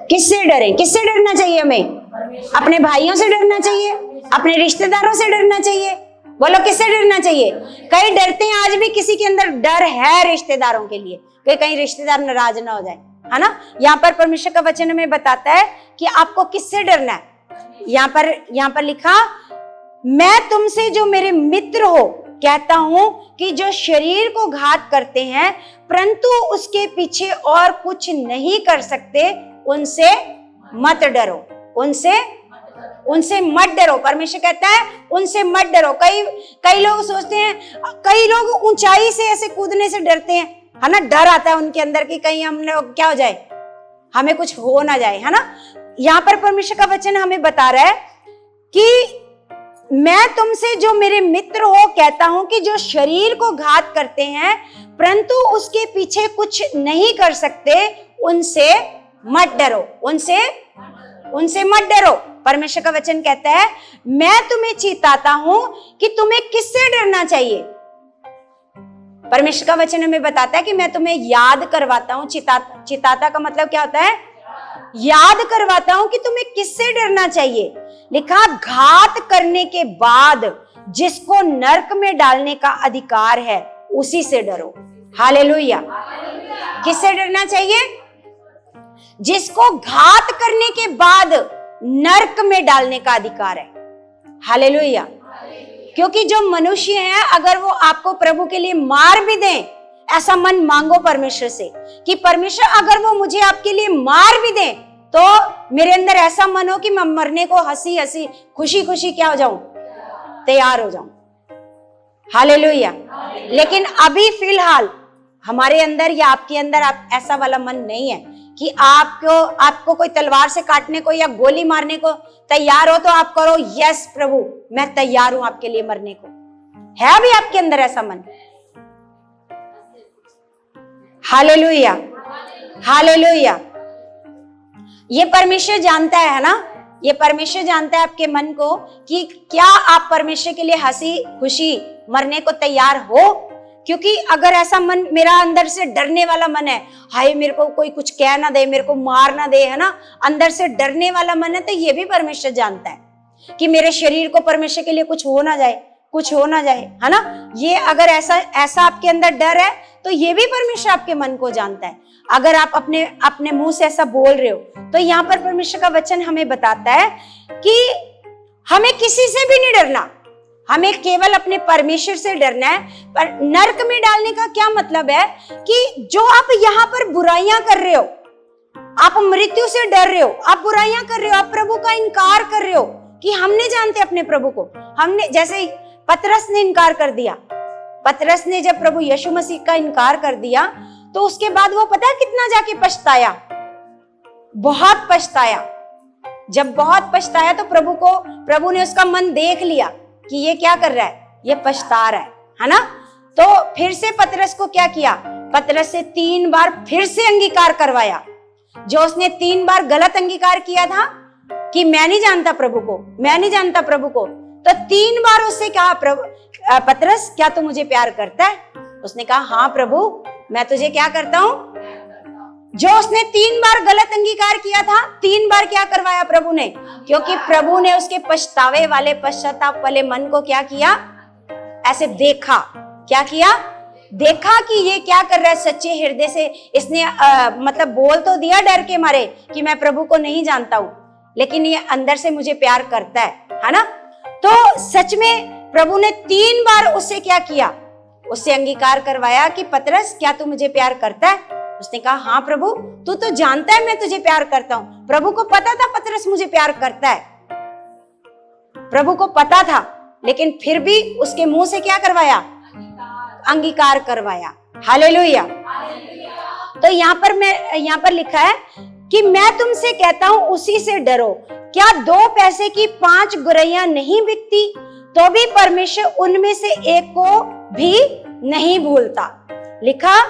किससे डरे? किससे डरना चाहिए हमें? अपने भाइयों से डरना चाहिए, अपने रिश्तेदारों से डरना चाहिए। बोलो, किससे डरना चाहिए? कई डरते हैं, आज भी किसी के अंदर डर है रिश्तेदारों के लिए, कि कहीं रिश्तेदार नाराज ना हो जाए, है ना? यहाँ पर परमेश्वर का वचन हमें बताता है कि आपको किससे डरना है। यहाँ पर लिखा, मैं तुमसे जो मेरे मित्र हो कहता हूं कि जो शरीर को घात करते हैं परंतु उसके पीछे और कुछ नहीं कर सकते, उनसे मत डरो, उनसे मत डरो। परमेश्वर कहता है उनसे मत डरो। कई लोग सोचते हैं, कई लोग ऊंचाई से ऐसे कूदने से डरते हैं, है ना? डर आता है उनके अंदर कि कहीं हम लोग क्या हो जाए, हमें कुछ हो ना जाए, है ना? यहाँ पर परमेश्वर का वचन हमें बता रहा है कि मैं तुमसे जो मेरे मित्र हो कहता हूं कि जो शरीर को घात करते हैं परंतु उसके पीछे कुछ नहीं कर सकते, उनसे मत डरो, उनसे मत डरो। परमेश्वर का वचन कहता है मैं तुम्हें चिताता हूं कि तुम्हें किससे डरना चाहिए। परमेश्वर का वचन हमें बताता है कि मैं तुम्हें याद करवाता हूं। चिताता का मतलब क्या होता है? याद करवाता हूं कि तुम्हें किससे डरना चाहिए। लिखा, घात करने के बाद जिसको नरक में डालने का अधिकार है उसी से डरो। हालेलुया। किससे डरना चाहिए? जिसको घात करने के बाद नरक में डालने का अधिकार है। हालेलुया। क्योंकि जो मनुष्य हैं, अगर वो आपको प्रभु के लिए मार भी दें, ऐसा मन मांगो परमेश्वर से कि परमेश्वर अगर वो मुझे आपके लिए मार भी दें तो मेरे अंदर ऐसा मन हो कि मैं मरने को हंसी हंसी खुशी खुशी क्या हो जाऊं, तैयार हो जाऊं। हालेलुया। लेकिन अभी फिलहाल हमारे अंदर या आपके अंदर ऐसा वाला मन नहीं है कि आपको कोई तलवार से काटने को या गोली मारने को तैयार हो तो आप करो, यस प्रभु मैं तैयार हूं आपके लिए मरने को। है अभी आपके अंदर ऐसा मन? Hallelujah, hallelujah. ये परमेश्वर जानता है ना, ये परमेश्वर जानता है आपके मन को कि क्या आप परमेश्वर के लिए हंसी खुशी मरने को तैयार हो। क्योंकि अगर ऐसा मन मेरा अंदर से डरने वाला मन है, हाय मेरे को कोई कुछ कह ना दे, मेरे को मार ना दे, है ना, अंदर से डरने वाला मन है, तो ये भी परमेश्वर जानता है कि मेरे शरीर को परमेश्वर के लिए कुछ हो ना जाए, कुछ हो ना जाए, है ना। ये अगर ऐसा आपके अंदर डर है तो ये भी परमेश्वर आपके मन को जानता है। अगर आप अपने मुंह से ऐसा बोल रहे हो तो यहाँ पर परमेश्वर का वचन हमें बताता है कि हमें किसी से भी नहीं डरना, हमें केवल अपने परमेश्वर से डरना है। पर नरक में डालने का क्या मतलब है कि जो आप यहाँ पर बुराइयां कर रहे हो, आप मृत्यु से डर रहे हो, आप बुराइयां कर रहे हो, आप प्रभु का इनकार कर रहे हो कि हम नहीं जानते अपने प्रभु को। हमने जैसे पतरस ने इनकार कर दिया, पतरस ने जब प्रभु यीशु मसीह का इनकार कर दिया तो उसके बाद वो पता है कितना जाके पछताया, बहुत पछताया। जब बहुत पछताया तो प्रभु ने उसका मन देख लिया कि ये क्या कर रहा है, ये पछता रहा है ना। तो फिर से पतरस को क्या किया, पतरस से 3 बार फिर से अंगीकार करवाया। जो उसने 3 बार गलत अंगीकार किया था कि मैं नहीं जानता प्रभु को, मैं नहीं जानता प्रभु को, तो 3 बार उससे कहा, पतरस क्या तू मुझे प्यार करता है? उसने कहा हाँ प्रभु, मैं तुझे क्या करता हूं। जो उसने 3 बार गलत अंगीकार किया था, 3 बार क्या करवाया प्रभु ने, क्योंकि प्रभु ने उसके पछतावे वाले, पश्चाताप वाले मन को क्या किया, ऐसे देखा। क्या किया, देखा कि ये क्या कर रहा है सच्चे हृदय से। इसने मतलब बोल तो दिया डर के मारे कि मैं प्रभु को नहीं जानता हूं, लेकिन ये अंदर से मुझे प्यार करता है ना। तो सच में प्रभु ने 3 बार उससे क्या किया, उससे अंगीकार करवाया कि पतरस क्या तू मुझे प्यार करता है? उसने कहा हाँ प्रभु, तू तो जानता है मैं तुझे प्यार करता हूं। प्रभु को पता था पतरस मुझे प्यार करता है, प्रभु को पता था, लेकिन फिर भी उसके मुंह से क्या करवाया, अंगीकार करवाया। हालेलुया। तो यहाँ पर लिखा है कि मैं तुमसे कहता हूं उसी से डरो। क्या 2 पैसे की 5 गुरैया नहीं बिकती, तो भी परमेश्वर उनमें से एक को भी नहीं भूलता। लिखा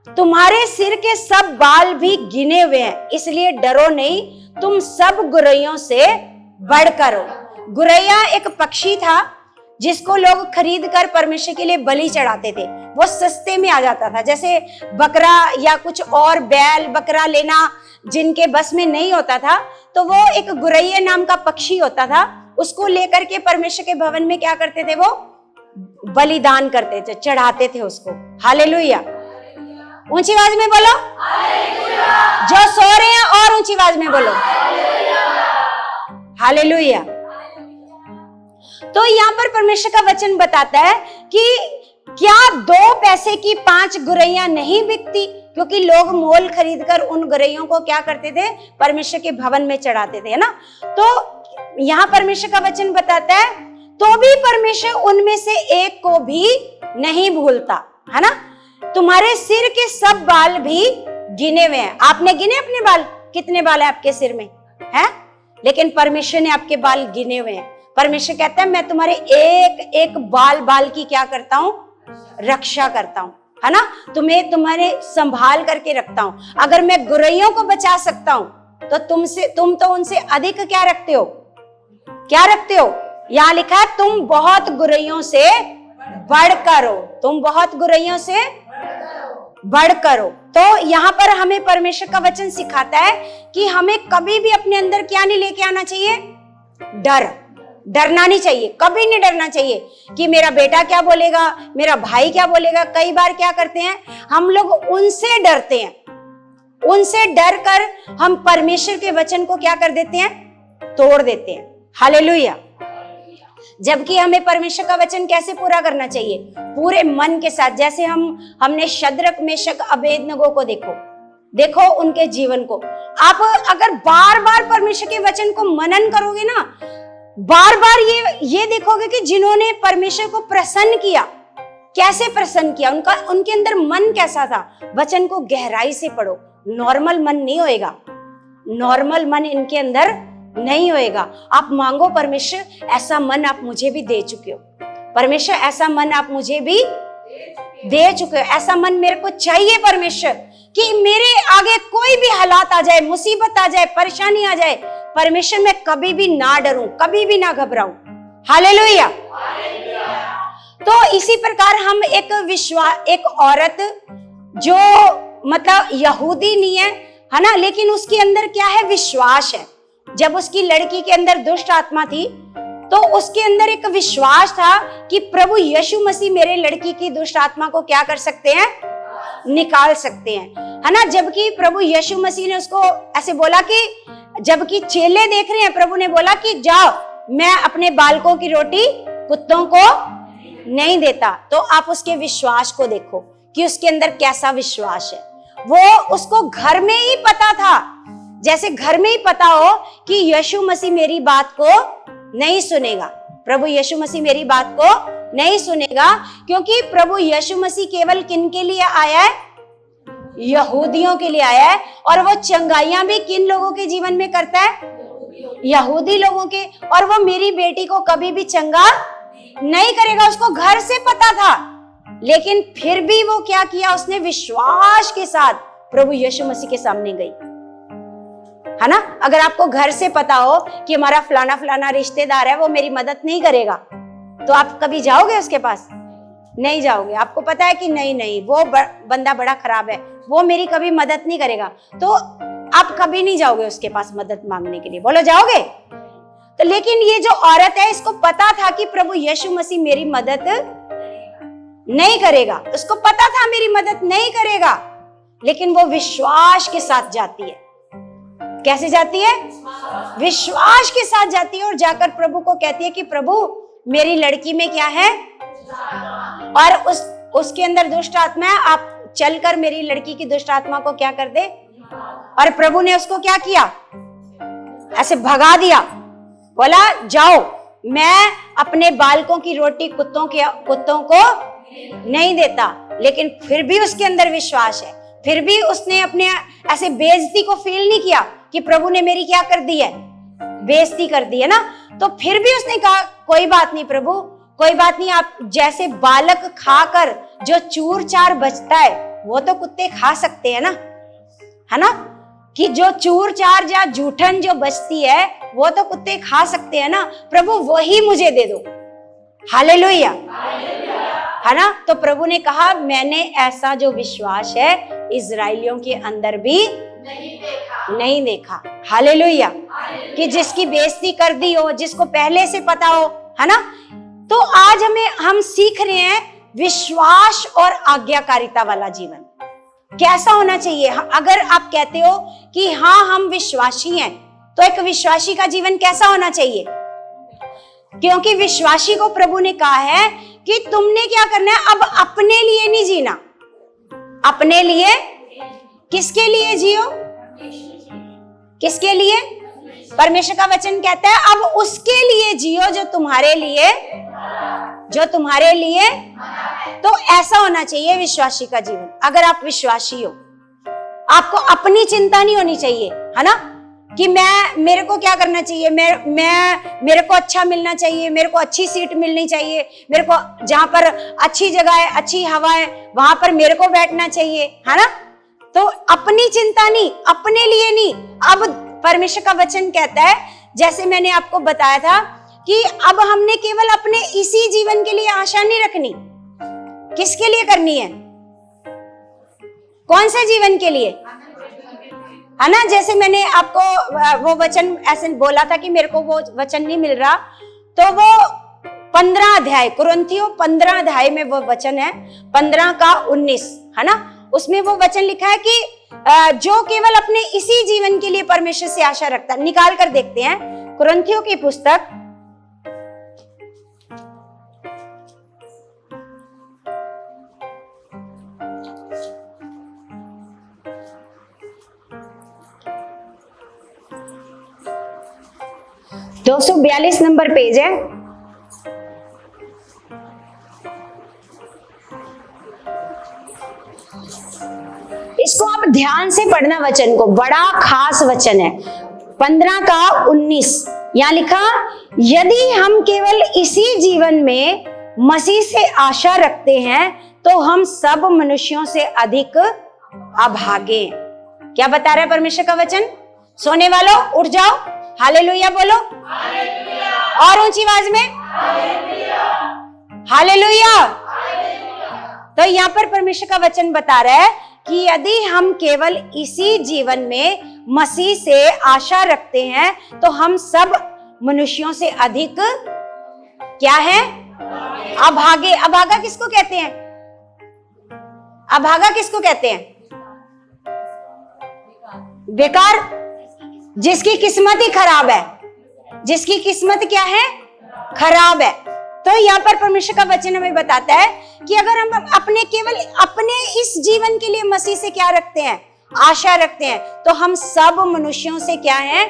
तुम्हारे सिर के सब बाल भी गिने हुए हैं, इसलिए डरो नहीं, तुम सब गुरैयों से बढ़कर हो। गुरैया एक पक्षी था जिसको लोग खरीद कर परमेश्वर के लिए बलि चढ़ाते थे। वो सस्ते में आ जाता था, जैसे बकरा या कुछ और बैल बकरा लेना जिनके बस में नहीं होता था, तो वो एक गुरैया नाम का पक्षी होता था, उसको लेकर के परमेश्वर के भवन में क्या करते थे, वो बलिदान करते थे, चढ़ाते थे उसको। हालेलुया। ऊंची आवाज में बोलो हालेलुया। जो सो रहे हैं और ऊंची आवाज में बोलो हालेलुया। तो यहाँ पर परमेश्वर का वचन बताता है कि क्या 2 पैसे की 5 गुरैया नहीं बिकती, क्योंकि लोग मोल खरीदकर उन गुरैयों को क्या करते थे, परमेश्वर के भवन में चढ़ाते थे, है ना। तो यहाँ परमेश्वर का वचन बताता है तो भी परमेश्वर उनमें से एक को भी नहीं भूलता, है ना। तुम्हारे सिर के सब बाल भी गिने हुए हैं। आपने गिने अपने बाल, कितने बाल है आपके सिर में, है? लेकिन परमेश्वर ने आपके बाल गिने हुए हैं। परमेश्वर कहता है मैं तुम्हारे एक एक बाल की क्या करता हूं, रक्षा करता हूं, है ना। तुम्हारे संभाल करके रखता हूं। अगर मैं गुरैयों को बचा सकता हूं तो तुम तो उनसे अधिक क्या रखते हो, क्या रखते हो। यहां लिखा है तुम बहुत गुरैयों से बढ़कर हो, तुम बहुत गुरैयों से बढ़कर हो। तो यहाँ पर हमें परमेश्वर का वचन सिखाता है कि हमें कभी भी अपने अंदर क्या नहीं लेके आना चाहिए, डरना नहीं चाहिए, कभी नहीं डरना चाहिए कि मेरा बेटा क्या बोलेगा, मेरा भाई क्या बोलेगा। कई बार क्या करते हैं हम लोग, उनसे डरते हैं, उनसे डर कर हम परमेश्वर के वचन को क्या कर देते हैं, तोड़ देते हैं। हालेलुया। जबकि हमें परमेश्वर का वचन कैसे पूरा करना चाहिए, पूरे मन के साथ। जैसे हमने शद्रक मेशक अबेदनगो को देखो उनके जीवन को। आप अगर बार बार परमेश्वर के वचन को मनन करोगे ना, बार बार ये देखोगे कि जिन्होंने परमेश्वर को प्रसन्न किया, कैसे प्रसन्न किया, उनके अंदर मन कैसा था। वचन को गहराई से पढ़ो, नॉर्मल मन नहीं होएगा, नॉर्मल मन इनके अंदर नहीं होएगा। आप मांगो परमेश्वर ऐसा मन आप मुझे भी दे चुके हो, परमेश्वर ऐसा मन आप मुझे भी दे चुके हो, ऐसा मन मेरे को चाहिए परमेश्वर, कि मेरे आगे कोई भी हालात आ जाए, मुसीबत आ जाए, परेशानी आ जाए, परमेश्वर मैं कभी भी ना डरूं, कभी भी ना घबराऊं। हालेलुया। तो इसी प्रकार हम एक औरत जो मतलब यहूदी नहीं है ना, लेकिन उसके अंदर क्या है, विश्वास है। जब उसकी लड़की के अंदर दुष्ट आत्मा थी तो उसके अंदर एक विश्वास था कि प्रभु यीशु मसीह मेरे लड़की की दुष्ट आत्मा को क्या कर सकते हैं, निकाल सकते हैं, है ना। जबकि प्रभु यीशु मसीह ने उसको ऐसे बोला कि जबकि चेले देख रहे हैं, प्रभु ने बोला कि जाओ, मैं अपने बालकों की रोटी कुत्तों को नहीं देता। तो आप उसके विश्वास को देखो कि उसके अंदर कैसा विश्वास है। वो उसको घर में ही पता था, जैसे घर में ही पता हो कि यीशु मसीह मेरी बात को नहीं सुनेगा, प्रभु यीशु मसीह मेरी बात को नहीं सुनेगा, क्योंकि प्रभु यीशु मसीह केवल किन के लिए आया है? यहूदियों के लिए आया है। और वो चंगाइयां भी किन लोगों के जीवन में करता है? यहूदी लोगों के। और वो मेरी बेटी को कभी भी चंगा नहीं करेगा, उसको घर से पता था, लेकिन फिर भी वो क्या किया? उसने विश्वास के साथ प्रभु यीशु मसीह के सामने गई, है ना। अगर आपको घर से पता हो कि हमारा फलाना फलाना रिश्तेदार है, वो मेरी मदद नहीं करेगा, तो आप कभी जाओगे उसके पास? नहीं जाओगे। आपको पता है कि नहीं वो बंदा बड़ा खराब है, वो मेरी कभी मदद नहीं करेगा, तो आप कभी नहीं जाओगे उसके पास मदद मांगने के लिए। बोलो, जाओगे? तो लेकिन ये जो औरत है, इसको पता था कि प्रभु यीशु मसीह मेरी मदद नहीं करेगा, उसको पता था मेरी मदद नहीं करेगा, लेकिन वो विश्वास के साथ जाती है। कैसे जाती है? विश्वास के साथ जाती है और जाकर प्रभु को कहती है कि प्रभु मेरी लड़की में क्या है, और उसके अंदर दुष्ट आत्मा है, आप चलकर मेरी लड़की की दुष्ट आत्मा को क्या कर दे। और प्रभु ने उसको क्या किया? ऐसे भगा दिया। बोला, जाओ, मैं अपने बालकों की रोटी कुत्तों को नहीं देता। लेकिन फिर भी उसके अंदर विश्वास है, फिर भी उसने अपने ऐसे बेइज्जती को फील नहीं किया कि प्रभु ने मेरी क्या कर दी है, बेइज्जती कर दी है ना। तो फिर भी उसने कहा, कोई बात नहीं प्रभु, कोई बात नहीं, आप जैसे बालक खाकर जो चूर चार बचता है वो तो कुत्ते खा सकते हैं ना, है ना, कि जो चूर चार या जूठन जो बचती है वो तो कुत्ते खा सकते हैं ना, प्रभु वही मुझे दे दो। हालेलुया, है ना। तो प्रभु ने कहा, मैंने ऐसा जो विश्वास है इजराइलियों के अंदर भी नहीं देखा। हालेलुया, कि जिसकी बेइज्जती कर दी हो, जिसको पहले से पता हो, है ना। तो आज हम सीख रहे हैं विश्वास और आज्ञाकारिता वाला जीवन कैसा होना चाहिए। अगर आप कहते हो कि हाँ हम विश्वासी हैं, तो एक विश्वासी का जीवन कैसा होना चाहिए? क्योंकि विश्वासी को प्रभु ने कहा है कि तुमने क्या करना है, अब अपने लिए नहीं जीना। अपने लिए, किसके लिए जियो? किसके लिए? परमेश्वर का वचन कहता है अब उसके लिए जियो जो तुम्हारे लिए। तो ऐसा होना चाहिए विश्वासी का जीवन। अगर आप विश्वासी हो, आपको अपनी चिंता नहीं होनी चाहिए, है ना, कि मेरे को क्या करना चाहिए, मेरे को अच्छा मिलना चाहिए, मेरे को अच्छी सीट मिलनी चाहिए, मेरे को जहां पर अच्छी जगह है, अच्छी हवा है, वहां पर मेरे को बैठना चाहिए, है ना। तो अपनी चिंता नहीं, अपने लिए नहीं। अब परमेश्वर का वचन कहता है, जैसे मैंने आपको बताया था, कि अब हमने केवल अपने इसी जीवन के लिए आशा नहीं रखनी। किसके लिए करनी है? कौन से जीवन के लिए, है ना। जैसे मैंने आपको वो वचन ऐसे बोला था कि मेरे को वो वचन नहीं मिल रहा, तो वो 15 अध्याय, कुरिन्थियों 15 अध्याय में वो वचन है, 15 का 19, है ना। उसमें वो वचन लिखा है कि जो केवल अपने इसी जीवन के लिए परमेश्वर से आशा रखता है। निकाल कर देखते हैं कुरिन्थियों की पुस्तक 242 नंबर पेज है। इसको आप ध्यान से पढ़ना, वचन को, बड़ा खास वचन है। 15 का 19 यहां लिखा, यदि हम केवल इसी जीवन में मसीह से आशा रखते हैं तो हम सब मनुष्यों से अधिक अभागे। क्या बता रहा है परमेश्वर का वचन? सोने वालों उठ जाओ, हालेलुया बोलो, और ऊंची आवाज में हालेलुया। तो यहाँ पर परमेश्वर का वचन बता रहा है कि यदि हम केवल इसी जीवन में मसीह से आशा रखते हैं तो हम सब मनुष्यों से अधिक क्या है? अभागे। अभागा किसको कहते हैं? अभागा किसको कहते हैं? बेकार, जिसकी किस्मत ही खराब है। जिसकी किस्मत क्या है? खराब है। तो यहाँ पर परमेश्वर का वचन हमें बताता है कि अगर हम केवल अपने इस जीवन के लिए मसीह से क्या रखते हैं? आशा रखते हैं, तो हम सब मनुष्यों से क्या हैं?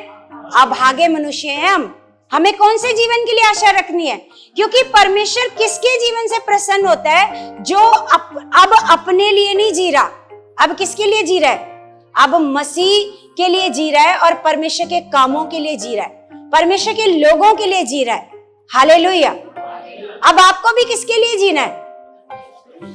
अभागे मनुष्य हैं हम। हमें कौन से जीवन के लिए आशा रखनी है? क्योंकि परमेश्वर किसके जीवन से प्रसन्न होता है? जो अब अपने लिए नहीं जी रहा, अब किसके लिए जी रहा है? अब मसीह के लिए जी रहा है और परमेश्वर के कामों के लिए जी रहा है, परमेश्वर के लोगों के लिए जी रहा है। हालेलुया। अब आपको भी किसके लिए जीना है?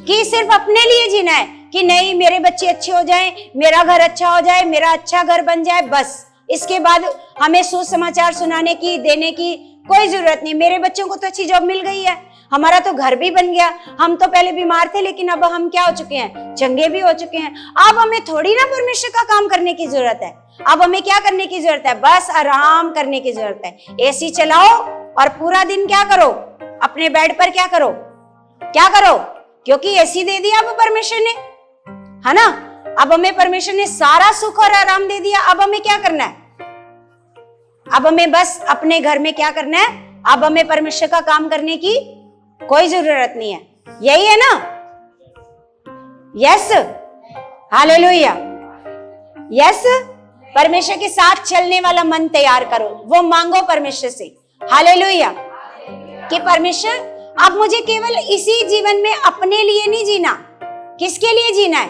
कि सिर्फ अपने लिए जीना है कि नहीं मेरे बच्चे अच्छे हो जाएं, मेरा घर अच्छा हो जाए, मेरा अच्छा घर बन जाए, बस इसके बाद हमें सुसमाचार सुनाने की, देने की कोई जरूरत नहीं। मेरे बच्चों को तो अच्छी जॉब मिल गई है, हमारा तो घर भी बन गया, हम तो पहले बीमार थे लेकिन अब हम क्या हो चुके हैं? चंगे भी हो चुके हैं। अब हमें थोड़ी ना परमेश्वर का काम करने की जरूरत है। अब हमें क्या करने की जरूरत है? बस आराम करने की जरूरत है। एसी चलाओ और पूरा दिन क्या करो? अपने बेड पर क्या करो? क्या करो? क्योंकि एसी दे दिया अब परमेश्वर ने, है ना? अब हमें परमेश्वर ने सारा सुख और आराम दे दिया। अब हमें क्या करना है? अब हमें बस अपने घर में क्या करना है? अब हमें परमेश्वर का काम करने की कोई जरूरत नहीं है। यही है ना? Yes, hallelujah, yes. परमेश्वर के साथ चलने वाला मन तैयार करो, वो मांगो परमेश्वर से। हालेलुया। कि परमेश्वर अब मुझे केवल इसी जीवन में अपने लिए नहीं जीना। किसके लिए जीना है?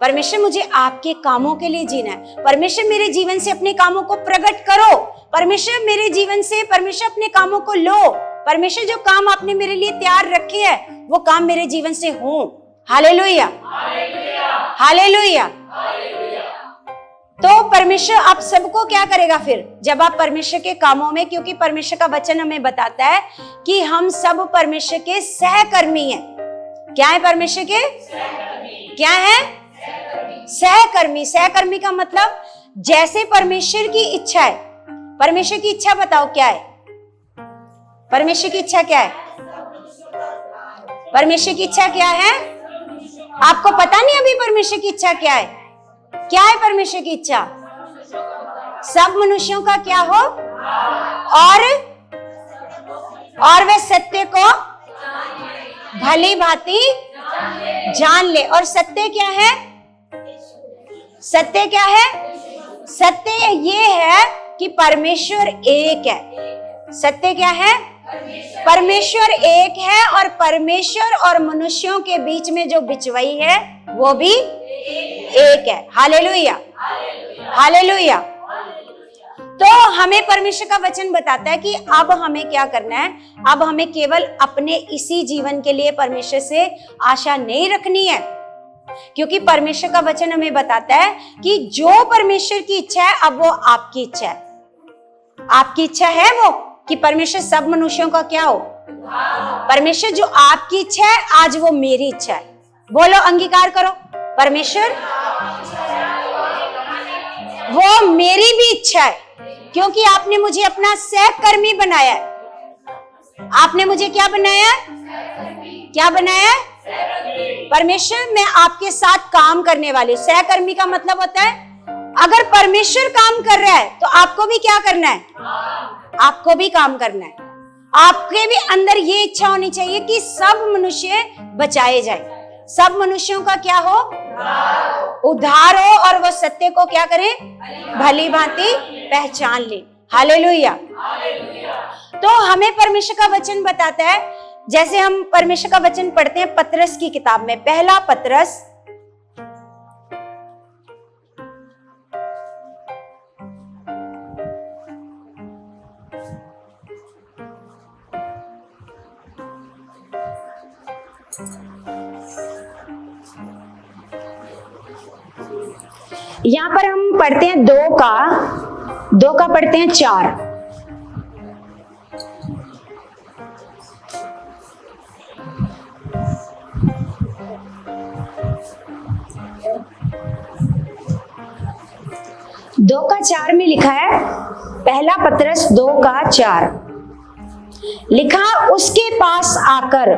परमेश्वर मुझे आपके कामों के लिए जीना है। परमेश्वर मेरे जीवन से अपने कामों को प्रकट करो। परमेश्वर मेरे जीवन से, परमेश्वर अपने कामों को लो। परमेश्वर जो काम आपने मेरे लिए तैयार रखे हैं वो काम मेरे जीवन से हो। Hallelujah, hallelujah. तो परमेश्वर आप सबको क्या करेगा फिर जब आप परमेश्वर के कामों में, क्योंकि परमेश्वर का वचन हमें बताता है कि हम सब परमेश्वर के सहकर्मी हैं। क्या है परमेश्वर के? क्या है? सहकर्मी। सहकर्मी का मतलब जैसे परमेश्वर की इच्छा है। परमेश्वर की इच्छा बताओ क्या है? परमेश्वर की इच्छा क्या है? परमेश्वर की इच्छा क्या है? आपको पता नहीं अभी परमेश्वर की इच्छा क्या है? क्या है परमेश्वर की इच्छा? सब मनुष्यों का क्या हो और वे सत्य को भली भांति जान ले। और सत्य क्या है? सत्य क्या है? सत्य ये है कि परमेश्वर एक है। सत्य क्या है? परमेश्वर एक है और परमेश्वर और मनुष्यों के बीच में जो बिचवाई है वो भी एक है। Hallelujah, hallelujah. तो हमें परमेश्वर का वचन बताता है कि अब हमें क्या करना है? अब हमें केवल अपने इसी जीवन के लिए परमेश्वर से आशा नहीं रखनी है, क्योंकि परमेश्वर का वचन हमें बताता है कि जो परमेश्वर की इच्छा है अब वो आपकी इच्छा है। आपकी इच्छा है वो कि परमेश्वर सब मनुष्यों का क्या हो? परमेश्वर जो आपकी इच्छा है आज वो मेरी इच्छा है। बोलो, अंगीकार करो। परमेश्वर वो मेरी भी इच्छा है, क्योंकि आपने मुझे अपना सहकर्मी बनाया है। आपने मुझे क्या बनाया? क्या बनाया? परमेश्वर मैं आपके साथ काम करने वाली। सहकर्मी का मतलब होता है अगर परमेश्वर काम कर रहा है तो आपको भी क्या करना है? आपको भी काम करना है। आपके भी अंदर ये इच्छा होनी चाहिए कि सब मनुष्य बचाए जाए, सब मनुष्यों का क्या हो? उद्धार हो और वो सत्य को क्या करें? भली भांति पहचान ले। हालेलुया। तो हमें परमेश्वर का वचन बताता है, जैसे हम परमेश्वर का वचन पढ़ते हैं पतरस की किताब में, पहला पतरस यहां पर हम पढ़ते हैं दो का पढ़ते हैं 4। दो का 4 में लिखा है, पहला पतरस 2:4 लिखा, उसके पास आकर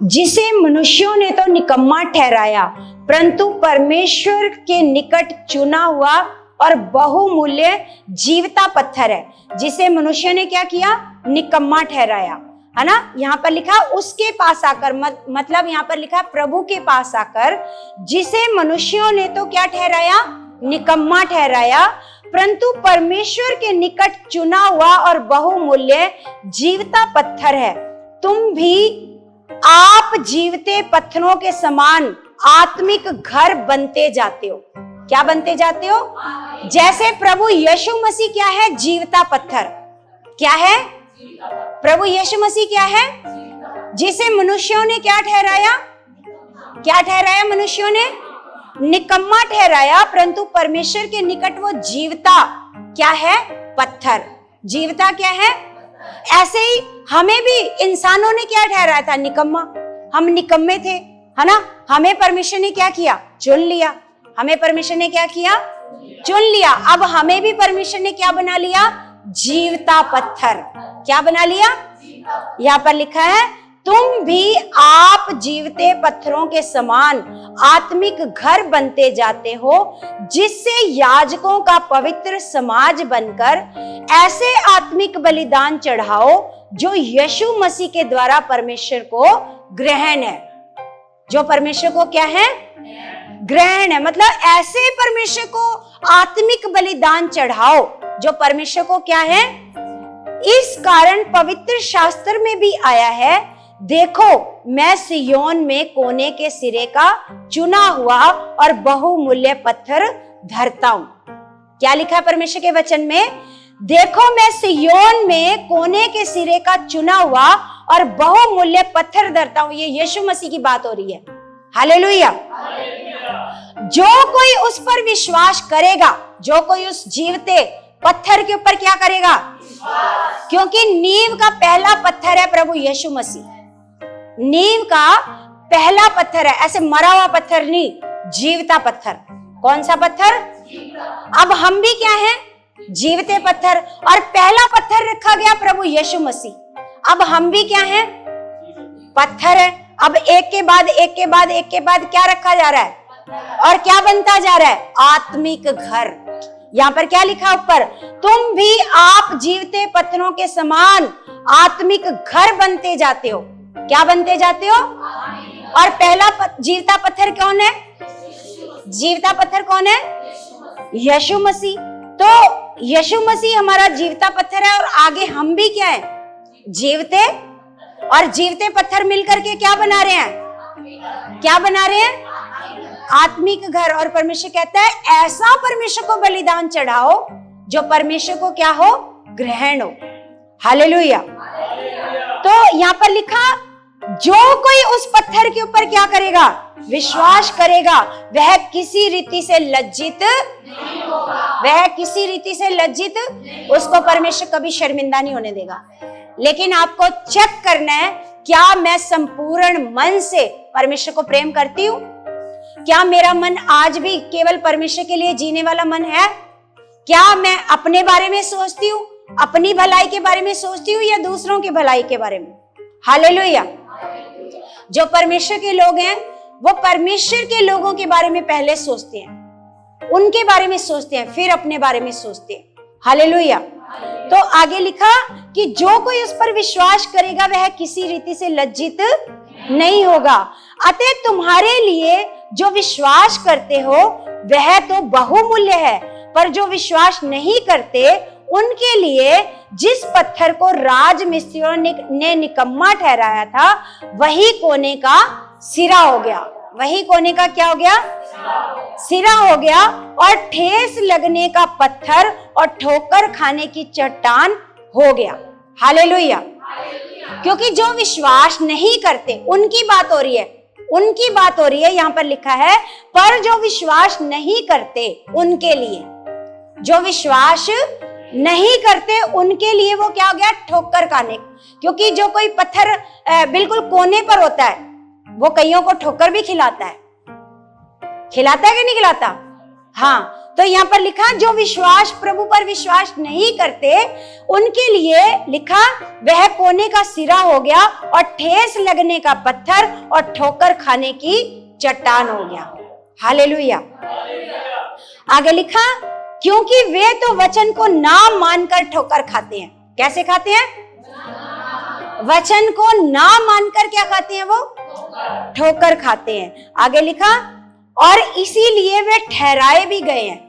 जिसे मनुष्यों ने तो निकम्मा ठहराया परंतु परमेश्वर के निकट चुना हुआ और बहुमूल्य जीवता पत्थर है, जिसे मनुष्य ने क्या किया? निकम्मा ठहराया, है ना? यहाँ पर लिखा उसके पास आकर, मतलब यहाँ पर लिखा प्रभु के पास आकर, जिसे मनुष्यों ने तो क्या ठहराया? निकम्मा ठहराया, परंतु परमेश्वर के निकट चुना हुआ और बहुमूल्य जीवता पत्थर है। तुम भी आप जीवते पत्थरों के समान आत्मिक घर बनते जाते हो। क्या बनते जाते हो? जैसे प्रभु यीशु मसीह क्या है? जीवता पत्थर। क्या है? प्रभु यीशु मसीह क्या है? जिसे मनुष्यों ने क्या ठहराया? क्या ठहराया? मनुष्यों ने निकम्मा ठहराया, परंतु परमेश्वर के निकट वो जीवता क्या है? पत्थर। जीवता क्या है? ऐसे ही हमें भी इंसानों ने क्या ठहराया था? निकम्मा। हम निकम्मे थे, है ना? हमें परमेश्वर ने क्या किया? चुन लिया। हमें परमेश्वर ने क्या किया? चुन लिया। अब हमें भी परमेश्वर ने क्या बना लिया? जीवता पत्थर। क्या बना लिया? यहाँ पर लिखा है, तुम भी आप जीवते पत्थरों के समान आत्मिक घर बनते जाते हो, जिससे याजकों का पवित्र समाज बनकर ऐसे आत्मिक बलिदान चढ़ाओ जो यीशु मसीह के द्वारा परमेश्वर को ग्रहण है। जो परमेश्वर को क्या है? ग्रहण है। मतलब ऐसे परमेश्वर को आत्मिक बलिदान चढ़ाओ जो परमेश्वर को क्या है? इस कारण पवित्र शास्त्र में भी आया है, देखो मैं सिय्योन में कोने के सिरे का चुना हुआ और बहुमूल्य पत्थर धरता हूं। क्या लिखा है परमेश्वर के वचन में? देखो मैं सिय्योन में कोने के सिरे का चुना हुआ और बहुमूल्य पत्थर धरता हूं। ये यीशु मसीह की बात हो रही है। हालेलुया। जो कोई उस पर विश्वास करेगा, जो कोई उस जीवते पत्थर के ऊपर क्या करेगा? क्योंकि नींव का पहला पत्थर है प्रभु यीशु मसीह। नींव का पहला पत्थर है, ऐसे मरा हुआ पत्थर नहीं, जीवता पत्थर। कौन सा पत्थर? अब हम भी क्या हैं? जीवते पत्थर। और पहला पत्थर रखा गया प्रभु यीशु मसीह। अब हम भी क्या हैं? पत्थर है। अब एक के बाद एक के बाद एक के बाद क्या रखा जा रहा है? और क्या बनता जा रहा है? आत्मिक घर। यहाँ पर क्या लिखा ऊपर? तुम भी आप जीवते पत्थरों के समान आत्मिक घर बनते जाते हो। क्या बनते जाते हो? और पहला जीवता पत्थर कौन है? जीवता पत्थर कौन है? यीशु मसीह। तो यीशु मसीह हमारा जीवता पत्थर है और आगे हम भी क्या है? जीवते। और जीवते पत्थर मिलकर के क्या बना रहे हैं? क्या बना रहे हैं? आत्मिक घर। और परमेश्वर कहता है ऐसा परमेश्वर को बलिदान चढ़ाओ जो परमेश्वर को क्या हो? ग्रहण हो। हालेलुया। तो यहाँ पर लिखा, जो कोई उस पत्थर के ऊपर क्या करेगा? विश्वास करेगा, वह किसी रीति से लज्जित नहीं होगा। वह किसी रीति से लज्जित, उसको परमेश्वर कभी शर्मिंदा नहीं होने देगा। लेकिन आपको चेक करना है, क्या मैं संपूर्ण मन से परमेश्वर को प्रेम करती हूँ? क्या मेरा मन आज भी केवल परमेश्वर के लिए जीने वाला मन है? क्या मैं अपने बारे में सोचती हूँ, अपनी भलाई के बारे में सोचती हूँ, या दूसरों की भलाई के बारे में? हालेलुया। जो परमेश्वर के लोग हैं वो परमेश्वर के लोगों के बारे में पहले सोचते हैं, उनके बारे में सोचते हैं, फिर अपने बारे में सोचते हैं। हालेलुया। तो आगे लिखा कि जो कोई उस पर विश्वास करेगा वह किसी रीति से लज्जित नहीं होगा। अतः तुम्हारे लिए जो विश्वास करते हो वह तो बहुमूल्य है, पर जो विश्वास नहीं करते उनके लिए जिस पत्थर को राजमिस्त्रियों ने निकम्मा ठहराया था वही कोने का सिरा हो गया। वही कोने का क्या हो गया? सिरा हो गया। और ठेस लगने का पत्थर और ठोकर खाने की चट्टान हो गया। हालेलुया। क्योंकि जो विश्वास नहीं करते उनकी बात हो रही है, उनकी बात हो रही है। यहाँ पर लिखा है, पर जो विश्वास नहीं करते उनके लिए, जो विश्वास नहीं करते उनके लिए वो क्या हो गया? ठोकर खाने। क्योंकि जो कोई पत्थर बिल्कुल कोने पर होता है वो कईयों को ठोकर भी खिलाता है। खिलाता है कि नहीं खिलाता? हाँ। तो यहाँ पर लिखा, जो विश्वास प्रभु पर विश्वास नहीं करते उनके लिए लिखा वह कोने का सिरा हो गया और ठेस लगने का पत्थर और ठोकर खाने की चट्टान हो गया। हालेलुया। आगे लिखा, क्योंकि वे तो वचन को ना मानकर ठोकर खाते हैं। कैसे खाते हैं? वचन को ना मानकर क्या खाते हैं? वो ठोकर खाते हैं। आगे लिखा, और इसीलिए वे ठहराए भी गए हैं।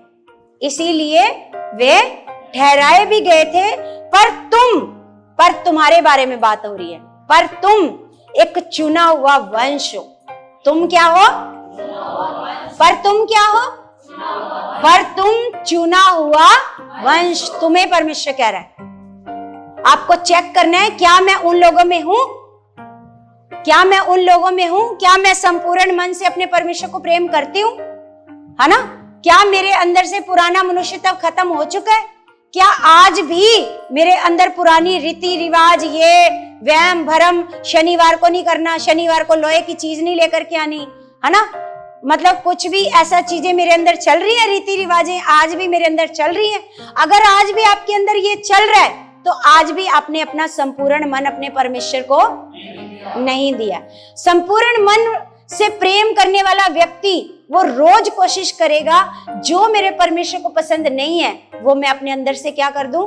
इसीलिए वे ठहराए भी गए थे, पर तुम्हारे बारे में बात हो रही है, पर तुम एक चुना हुआ वंश हो। तुम क्या हो? पर तुम क्या हो? पर तुम चुना हुआ वंश। तुम्हें परमेश्वर कह रहा है, आपको चेक करना है, क्या मैं उन लोगों में हूं? क्या मैं उन लोगों में हूं? क्या मैं संपूर्ण मन से अपने परमेश्वर को प्रेम करती हूं? है ना? क्या मेरे अंदर से पुराना मनुष्य तब खत्म हो चुका है? क्या आज भी मेरे अंदर पुरानी रीति रिवाज, ये वहम भरम, शनिवार को नहीं करना, शनिवार को लोहे की चीज नहीं लेकर के आनी, है ना? मतलब कुछ भी ऐसा चीजें मेरे अंदर चल रही है, रीति रिवाजें आज भी मेरे अंदर चल रही है। अगर आज भी आपके अंदर ये चल रहा है, तो आज भी आपने अपना संपूर्ण मन अपने परमेश्वर को नहीं दिया। संपूर्ण मन से प्रेम करने वाला व्यक्ति वो रोज कोशिश करेगा, जो मेरे परमेश्वर को पसंद नहीं है वो मैं अपने अंदर से क्या कर दूं?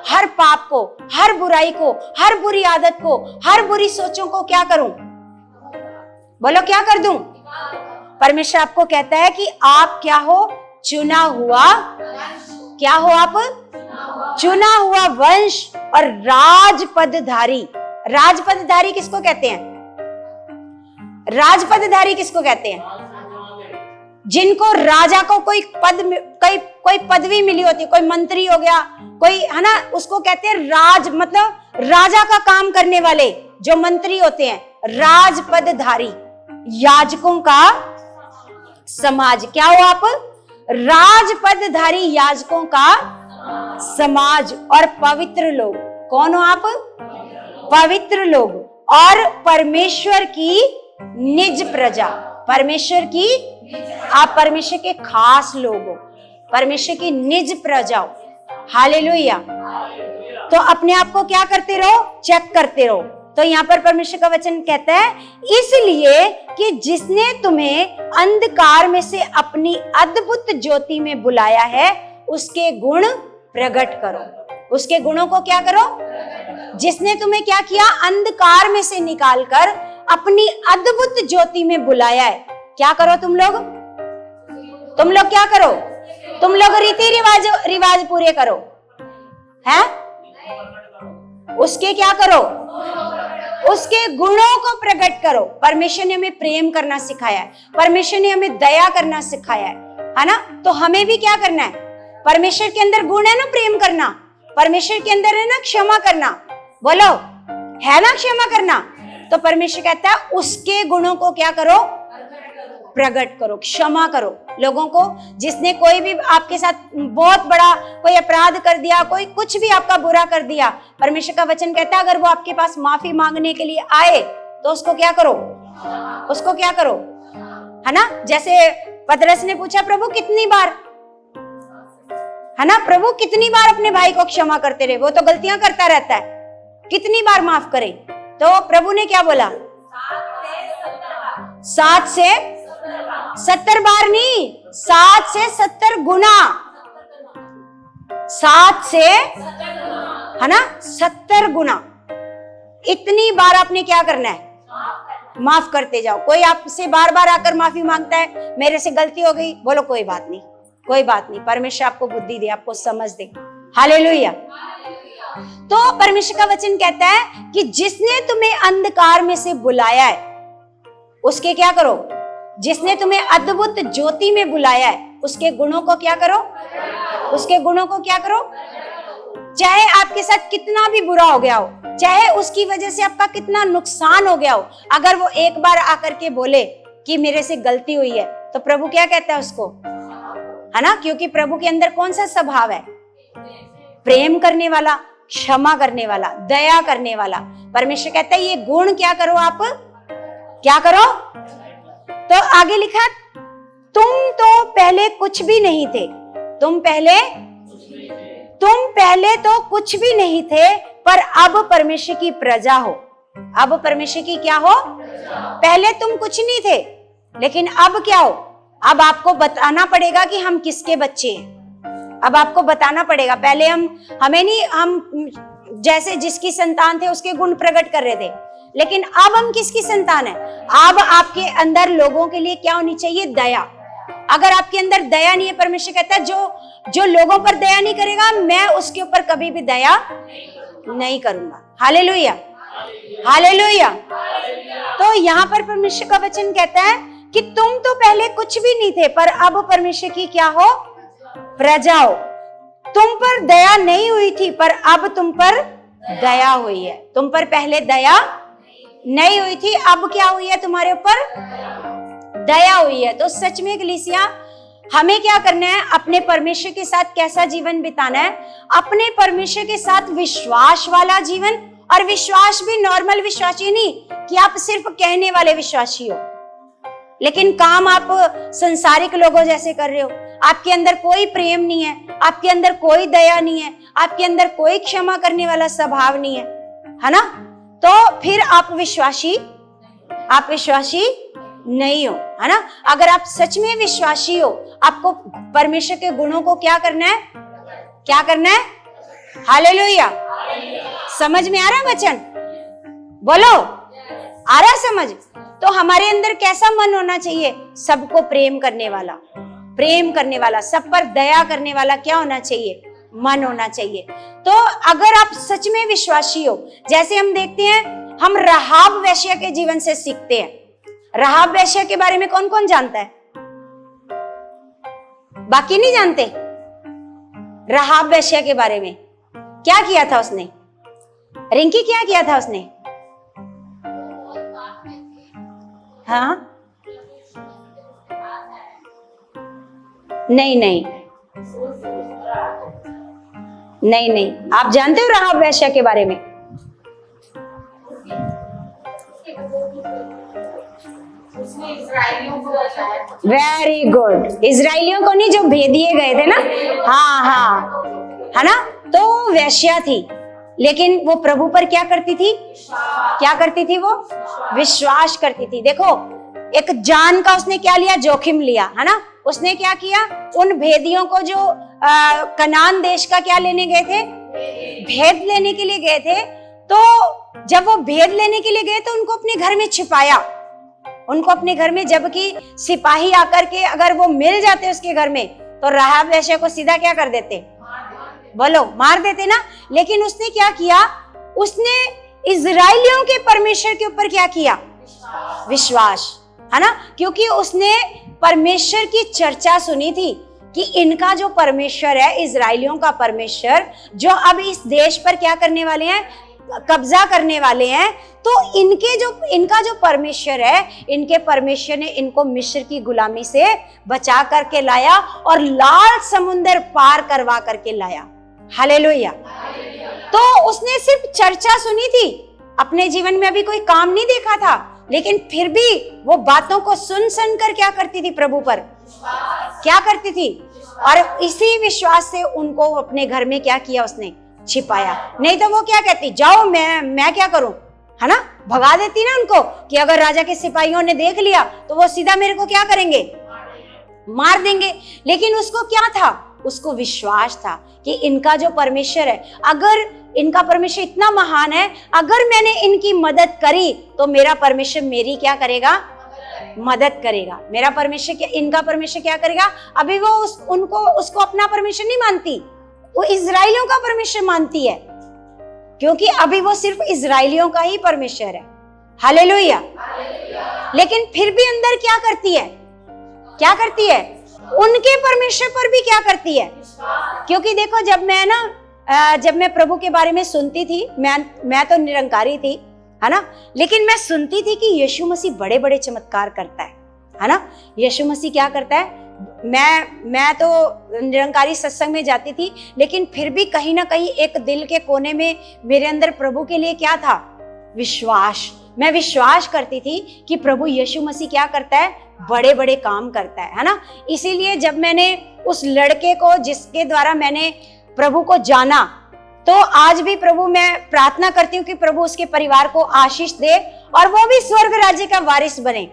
हर पाप को, हर बुराई को, हर बुरी आदत को, हर बुरी सोचों को क्या करूं? बोलो क्या कर दूं? परमेश्वर आपको कहता है कि आप क्या हो? चुना हुआ। क्या हो आप? चुना हुआ वंश और राजपदधारी। राजपदधारी किसको कहते हैं? राजपदधारी किसको कहते हैं? जिनको राजा को कोई पदवी मिली होती है, कोई मंत्री हो गया, कोई, है ना, उसको कहते हैं राज, मतलब राजा का काम करने वाले जो मंत्री होते हैं, राजपदधारी। याजकों का समाज। क्या हो आप? राजपदधारी याजकों का समाज और पवित्र लोग। कौन हो आप? पवित्र लोग और परमेश्वर की निज प्रजा। परमेश्वर की, आप परमेश्वर के खास लोग हो, परमेश्वर की निज प्रजा हो। हालेलुया। तो अपने आप को क्या करते रहो? चेक करते रहो। तो यहाँ पर परमेश्वर का वचन कहता है, इसलिए कि जिसने तुम्हें अंधकार में से अपनी अद्भुत ज्योति में बुलाया है, उसके गुण प्रकट करो। उसके गुणों को क्या करो? जिसने तुम्हें क्या किया? अंधकार में से निकालकर अपनी अद्भुत ज्योति में बुलाया है। क्या करो तुम लोग? तुम लोग क्या करो? तुम लोग रीति रिवाज पूरे करो, हैं? उसके क्या करो? उसके गुणों को प्रकट करो। परमेश्वर ने हमें प्रेम करना सिखाया है, परमेश्वर ने हमें दया करना सिखाया है ना? तो हमें भी क्या करना है? परमेश्वर के अंदर गुण है ना प्रेम करना, परमेश्वर के अंदर है ना क्षमा करना। बोलो, है ना क्षमा करना? तो परमेश्वर कहता है उसके गुणों को क्या करो? प्रकट करो, क्षमा करो लोगों को। जिसने कोई भी आपके साथ बहुत बड़ा कोई अपराध कर दिया, कोई कुछ भी आपका बुरा कर दिया, परमेश्वर का वचन कहता है अगर वो आपके पास माफी मांगने के लिए आए तो उसको क्या करो? उसको क्या करो? है ना? जैसे पतरस ने पूछा, प्रभु कितनी बार, है ना, प्रभु कितनी बार अपने भाई को क्षमा करते रहे, वो तो गलतियां करता रहता है, कितनी बार माफ करे? तो प्रभु ने क्या बोला? 7 से 70 बार नहीं, 7 से 70 गुना। 7 से, है ना, 70 गुना। इतनी बार आपने क्या करना है? माफ करते जाओ। कोई आपसे बार बार आकर माफी मांगता है, मेरे से गलती हो गई, बोलो कोई बात नहीं, कोई बात नहीं, परमेश्वर आपको बुद्धि दे, आपको समझ दे। हालेलुया। तो परमेश्वर का वचन कहता है कि जिसने तुम्हें अंधकार में से बुलाया है, उसके क्या करो? जिसने तुम्हें अद्भुत ज्योति में बुलाया है, उसके गुणों को क्या करो? उसके गुणों को क्या करो? चाहे आपके साथ कितना भी बुरा हो गया हो, चाहे उसकी वजह से आपका कितना नुकसान हो गया हो, अगर वो एक बार आकर के बोले कि मेरे से गलती हुई है, तो प्रभु क्या कहता है उसको? है ना? क्योंकि प्रभु के अंदर कौन सा स्वभाव है? प्रेम करने वाला, क्षमा करने वाला, दया करने वाला। परमेश्वर कहता है ये गुण क्या करो? आप क्या करो? तो आगे लिखा, तुम तो पहले कुछ भी नहीं थे। तुम पहले तो कुछ भी नहीं थे, पर अब परमेश्वर की प्रजा हो। अब परमेश्वर की क्या हो? पहले तुम कुछ नहीं थे, लेकिन अब क्या हो? अब आपको बताना पड़ेगा कि हम किसके बच्चे हैं। अब आपको बताना पड़ेगा। पहले हम जैसे जिसकी संतान थे उसके गुण प्रकट कर रहे थे, लेकिन अब हम किसकी संतान है? अब आपके अंदर लोगों के लिए क्या होनी चाहिए? दया। अगर आपके अंदर दया नहीं है, परमेश्वर कहता है जो लोगों पर दया नहीं करेगा, मैं उसके ऊपर कभी भी दया नहीं करूंगा। Hallelujah, hallelujah. तो यहाँ पर परमेश्वर का वचन कहता है कि तुम तो पहले कुछ भी नहीं थे, पर अब परमेश्वर की क्या हो? प्रजा हो। तुम पर दया नहीं हुई थी, पर अब तुम पर दया हुई है। तुम पर पहले दया नहीं हुई थी, अब क्या हुई है? तुम्हारे ऊपर दया हुई है। तो सच में कलीसिया, हमें क्या करना है? अपने परमेश्वर के साथ कैसा जीवन बिताना है? अपने परमेश्वर के साथ विश्वास वाला जीवन, और विश्वास भी नॉर्मल विश्वासी नहीं कि आप सिर्फ कहने वाले विश्वासी हो, लेकिन काम आप संसारिक लोगों जैसे कर रहे हो। आपके अंदर कोई प्रेम नहीं है, आपके अंदर कोई दया नहीं है, आपके अंदर कोई क्षमा करने वाला स्वभाव नहीं है ना? तो फिर आप विश्वासी नहीं हो, है ना? अगर आप सच में विश्वासी हो, आपको परमेश्वर के गुणों को क्या करना है? क्या करना है? हालेलुया। समझ में आ रहा है वचन? बोलो, आ रहा है समझ? तो हमारे अंदर कैसा मन होना चाहिए? सबको प्रेम करने वाला, सब पर दया करने वाला क्या होना चाहिए? मन होना चाहिए। तो अगर आप सच में विश्वासी हो, जैसे हम देखते हैं, हम राहाब वेश्या के जीवन से सीखते हैं। राहाब वेश्या के बारे में कौन कौन जानता है? बाकी नहीं जानते? राहाब वेश्या के बारे में क्या किया था उसने? रिंकी, क्या किया था उसने? हाँ, नहीं, आप जानते हो राहाब वेश्या के बारे में? Very good. इजराइलियों को नहीं, जो भेदिए गए थे ना, हाँ, है ना? तो वेश्या थी, लेकिन वो प्रभु पर क्या करती थी? वो विश्वास करती थी। देखो, एक जान का उसने क्या लिया? जोखिम लिया, है ना? उसने क्या किया? उन भेदियों को, जो कनान देश का क्या लेने गए थे? भेद लेने के लिए गए थे। तो जब वो भेद लेने के लिए गए तो उनको अपने घर में छिपाया, उनको अपने घर में, जबकि सिपाही आकर के अगर वो मिल जाते उसके घर में, तो राहाब वेश्या को सीधा क्या कर देते? बोलो, मार देते ना। लेकिन उसने क्या किया? उसने इजराइलियों के परमेश्वर के ऊपर क्या किया? विश्वास, है ना? क्योंकि उसने परमेश्वर की चर्चा सुनी थी कि इनका जो परमेश्वर है, इजराइलियों का परमेश्वर, जो अब इस देश पर क्या करने वाले हैं? कब्जा करने वाले हैं। तो इनका जो परमेश्वर है, इनके परमेश्वर ने इनको मिस्र की गुलामी से बचा करके लाया और लाल समुंदर पार करवा करके लाया। हालेलुया। तो उसने सिर्फ चर्चा सुनी थी, अपने जीवन में अभी कोई काम नहीं देखा था, लेकिन फिर भी वो बातों को सुन कर क्या करती थी? प्रभु पर क्या करती थी? और इसी विश्वास से उनको अपने घर में क्या किया? उसने छिपाया। नहीं तो वो क्या कहती? जाओ, मैं क्या करूं, है ना? भगा देती ना उनको, कि अगर राजा के सिपाहियों ने देख लिया तो वो सीधा मेरे को क्या करेंगे? मार देंगे। लेकिन उसको क्या था? उसको विश्वास था कि इनका जो परमेश्वर है, अगर इनका परमेश्वर इतना महान है, अगर मैंने इनकी मदद करी तो मेरा परमेश्वर मेरी क्या करेगा? मदद करेगा। मेरा परमेश्वर क्या, इनका परमेश्वर क्या करेगा? अभी वो उसको अपना परमेश्वर नहीं मानती, वो इजराइलियों का परमेश्वर मानती है, क्योंकि अभी वो सिर्फ इजराइलियों का ही परमेश्वर है। हालेलुया। लेकिन फिर भी अंदर क्या करती है? उनके परमेश्वर पर भी क्या करती है? क्योंकि देखो, जब मैं प्रभु के बारे में सुनती थी, मैं तो निरंकारी थी, है ना? लेकिन मैं सुनती थी कि यीशु मसीह बड़े बड़े चमत्कार करता है ना? यीशु मसीह क्या करता है? मैं तो निरंकारी सत्संग में जाती थी, लेकिन फिर भी कहीं ना कहीं एक दिल के कोने में मेरे अंदर प्रभु के लिए क्या था? विश्वास। मैं विश्वास करती थी कि प्रभु यीशु मसीह क्या करता है? बड़े बड़े काम करता है ना? इसीलिए जब मैंने उस लड़के को, जिसके द्वारा मैंने प्रभु को जाना, तो आज भी प्रभु, मैं प्रार्थना करती हूँ कि प्रभु उसके परिवार को आशीष दे और वो भी स्वर्ग राज्य का वारिस बने।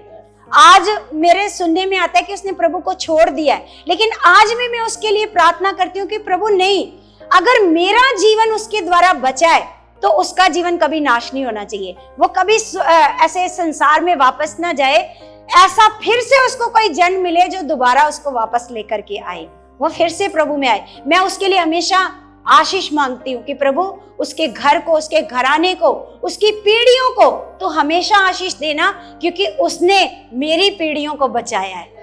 आज मेरे सुनने में आता है कि उसने प्रभु को छोड़ दिया है, लेकिन आज भी मैं उसके लिए प्रार्थना करती हूँ कि प्रभु नहीं, अगर मेरा जीवन उसके द्वारा बचा है तो उसका जीवन कभी नाश नहीं होना चाहिए, वो कभी ऐसे संसार में वापस ना जाए ऐसा फिर से उसको कोई जन मिले जो दोबारा उसको वापस लेकर के आए, वो फिर से प्रभु में आए। मैं उसके लिए हमेशा आशीष मांगती हूँ कि प्रभु उसके घर को, उसके घराने को, उसकी पीढ़ियों को तो हमेशा आशीष देना, क्योंकि उसने मेरी पीढ़ियों को बचाया है,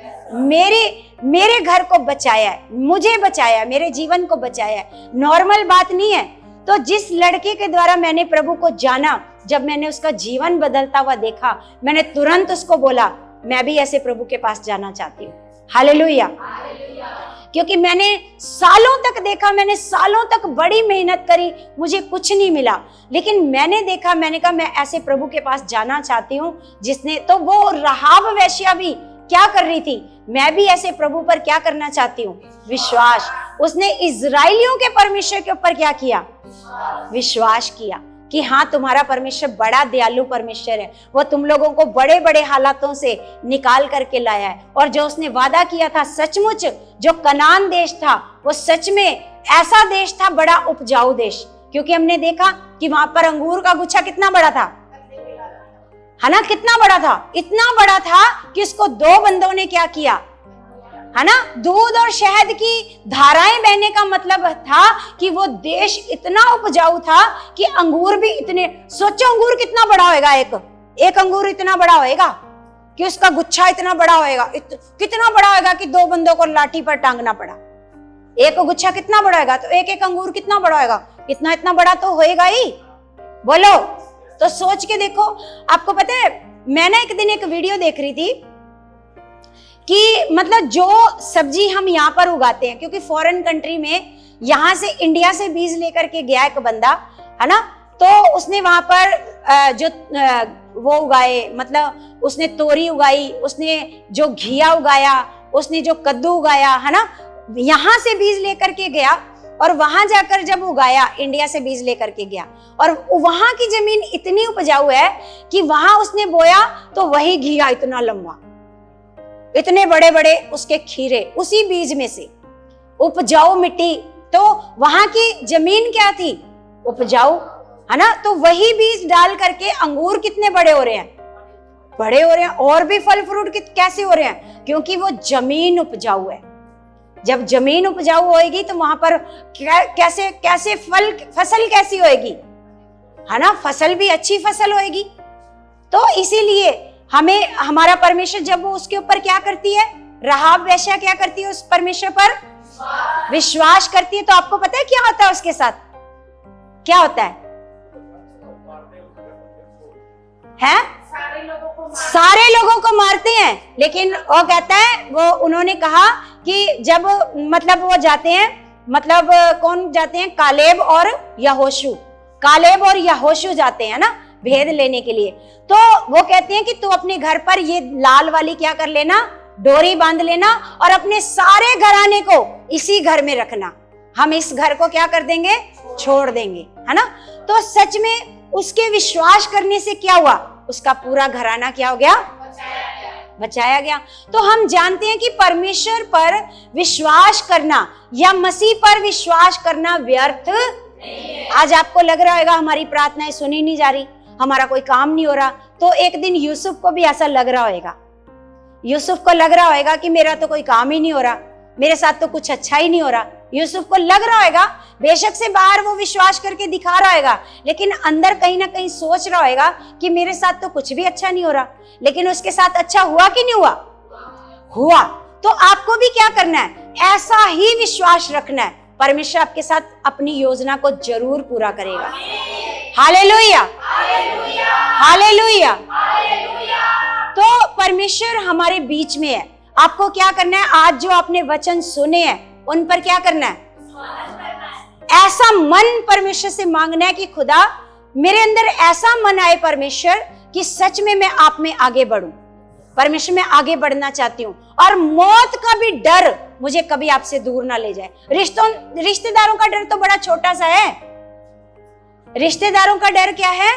मेरे घर को बचाया है, मुझे बचाया है, मेरे जीवन को बचाया है। नॉर्मल बात नहीं है। तो जिस लड़के के द्वारा मैंने प्रभु को जाना, जब मैंने उसका जीवन बदलता हुआ देखा, मैंने तुरंत उसको बोला मैं भी ऐसे प्रभु के पास जाना चाहती हूँ। हालेलुया। क्योंकि मैंने सालों तक देखा, मैंने सालों तक बड़ी मेहनत करी, मुझे कुछ नहीं मिला, लेकिन मैंने देखा, मैंने कहा मैं ऐसे प्रभु के पास जाना चाहती हूँ जिसने, तो वो राहाब वेश्या भी क्या कर रही थी, मैं भी ऐसे प्रभु पर क्या करना चाहती हूँ, विश्वास। उसने इजराइलियों के परमेश्वर के ऊपर क्या किया, विश्वास किया कि हाँ तुम्हारा परमेश्वर बड़ा दयालु परमेश्वर है, वो तुम लोगों को बड़े बड़े हालातों से निकाल करके लाया है। और जो उसने वादा किया था सचमुच, जो कनान देश था वो सच में ऐसा देश था, बड़ा उपजाऊ देश। क्योंकि हमने देखा कि वहां पर अंगूर का गुच्छा कितना बड़ा था, है ना, कितना बड़ा था, इतना बड़ा था कि इसको दो बंदों ने क्या किया, है ना, दूध और शहद की धाराएं बहने का मतलब था कि वो देश इतना उपजाऊ था कि अंगूर भी इतने, सोचो अंगूर कितना बड़ा होएगा, एक अंगूर इतना बड़ा होएगा कि उसका गुच्छा इतना बड़ा होएगा, कितना बड़ा होएगा कि दो बंदों को लाठी पर टांगना पड़ा। एक गुच्छा कितना बड़ा होएगा, तो एक अंगूर कितना बड़ा होएगा, इतना बड़ा तो होएगा ही, बोलो। तो सोच के देखो। आपको पता है, मैं ना एक दिन एक वीडियो देख रही थी कि मतलब जो सब्जी हम यहाँ पर उगाते हैं, क्योंकि फॉरेन कंट्री में यहाँ से इंडिया से बीज लेकर के गया एक बंदा, है ना, तो उसने वहां पर जो वो उगाए, मतलब उसने तोरी उगाई, उसने जो घिया उगाया, उसने जो कद्दू उगाया, है ना, यहाँ से बीज लेकर के गया और वहां जाकर जब उगाया, इंडिया से बीज लेकर के गया, और वहां की जमीन इतनी उपजाऊ है कि वहां उसने बोया तो वही घिया इतना लंबा, इतने बड़े बड़े उसके खीरे, उसी बीज में से, उपजाऊ मिट्टी। तो वहां की जमीन क्या थी, उपजाऊ, है ना। तो वही बीज डाल करके अंगूर कितने बड़े हो रहे हैं, बड़े हो रहे हैं, और भी फल फ्रूट कैसे हो रहे हैं, क्योंकि वो जमीन उपजाऊ है। जब जमीन उपजाऊ होएगी तो वहां पर कैसे कैसे फसल कैसी होएगी, है ना, फसल भी अच्छी फसल होएगी। तो इसीलिए हमें हमारा परमेश्वर, जब वो उसके ऊपर क्या करती है, राहाब वेश्या क्या करती है, उस परमेश्वर पर विश्वास करती है, तो आपको पता है क्या होता है उसके साथ, क्या होता है सारे लोगों को मारते हैं। लेकिन वो कहता है, वो उन्होंने कहा कि जब मतलब वो जाते हैं, मतलब कौन जाते हैं, कालेब और यहोशू, कालेब और यहोशू जाते हैं ना भेद लेने के लिए। तो वो कहते हैं कि तू अपने घर पर ये लाल वाली क्या कर लेना, डोरी बांध लेना, और अपने सारे घराने को इसी घर में रखना, हम इस घर को क्या कर देंगे, छोड़ देंगे, है ना। तो सच में उसके विश्वास करने से क्या हुआ, उसका पूरा घराना क्या हो गया, बचाया गया। तो हम जानते हैं कि परमेश्वर पर विश्वास करना या मसीह पर विश्वास करना व्यर्थ। आज आपको लग रहा होगा हमारी प्रार्थनाएं सुनी नहीं जा रही, हमारा कोई काम नहीं हो रहा, तो एक दिन यूसुफ को भी ऐसा लग रहा होगा, यूसुफ को लग रहा होगा कि मेरा तो कोई काम ही नहीं हो रहा, मेरे साथ तो कुछ अच्छा ही नहीं हो रहा। यूसुफ को लग रहा होगा, बेशक से बाहर वो विश्वास करके दिखा रहा होगा, लेकिन अंदर कहीं ना कहीं सोच रहा होगा कि मेरे साथ तो कुछ भी अच्छा नहीं हो रहा। लेकिन उसके साथ अच्छा हुआ कि नहीं हुआ, हुआ। तो आपको भी क्या करना है, ऐसा ही विश्वास रखना है, परमेश्वर आपके साथ अपनी योजना को जरूर पूरा करेगा। Hallelujah, hallelujah. तो परमेश्वर हमारे बीच में है। आपको क्या करना है, आज जो आपने वचन सुने हैं उन पर क्या करना है, ऐसा मन परमेश्वर से मांगना है कि खुदा मेरे अंदर ऐसा मन आए परमेश्वर कि सच में मैं आप में आगे बढ़ूं। परमेश्वर मैं आगे बढ़ना चाहती हूँ, और मौत का भी डर मुझे कभी आपसे दूर ना ले जाए। रिश्तेदारों का डर तो बड़ा छोटा सा है, रिश्तेदारों का डर क्या है,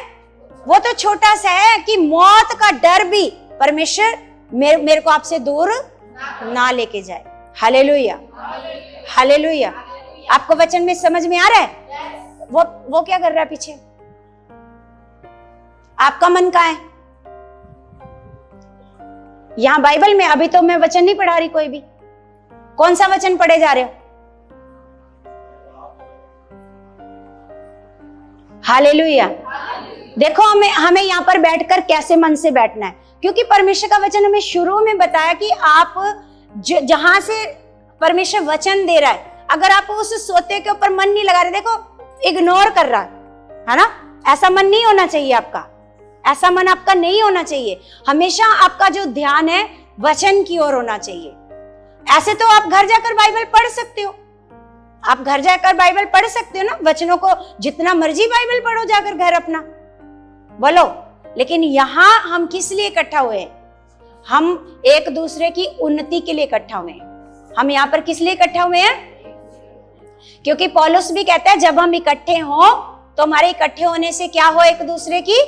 वो तो छोटा सा है, कि मौत का डर भी परमेश्वर मेरे को आपसे दूर ना लेके जाए। Hallelujah, hallelujah. आपको वचन में समझ में आ रहा है? वो क्या कर रहा है पीछे, आपका मन कहाँ है? यहाँ बाइबल में, अभी तो मैं वचन नहीं पढ़ा रही कोई भी। कौन सा वचन पढ़े जा रहे हो? हालेलुया। देखो हमें यहाँ पर बैठकर कैसे मन से बैठना है, क्योंकि परमेश्वर का वचन हमें शुरू में बताया कि आप जहां से परमेश्वर वचन दे रहा है, अगर आप उस सोते के ऊपर मन नहीं लगा रहे, देखो इग्नोर कर रहा है ना, ऐसा मन नहीं होना चाहिए आपका, ऐसा मन आपका नहीं होना चाहिए। हमेशा आपका जो ध्यान है वचन की ओर होना चाहिए। ऐसे तो आप घर जाकर बाइबल पढ़ सकते हो, आप घर जाकर बाइबल पढ़ सकते हो ना, वचनों को जितना मर्जी बाइबल पढ़ो जाकर घर अपना, बोलो। लेकिन यहां हम किस लिए इकट्ठा हुए हैं? हम एक दूसरे की उन्नति के लिए इकट्ठा हुए हैं। हम यहाँ पर किस लिए इकट्ठा हुए हैं? क्योंकि पौलुस भी कहता है जब हम इकट्ठे हो तो हमारे इकट्ठे होने से क्या हो? एक दूसरे की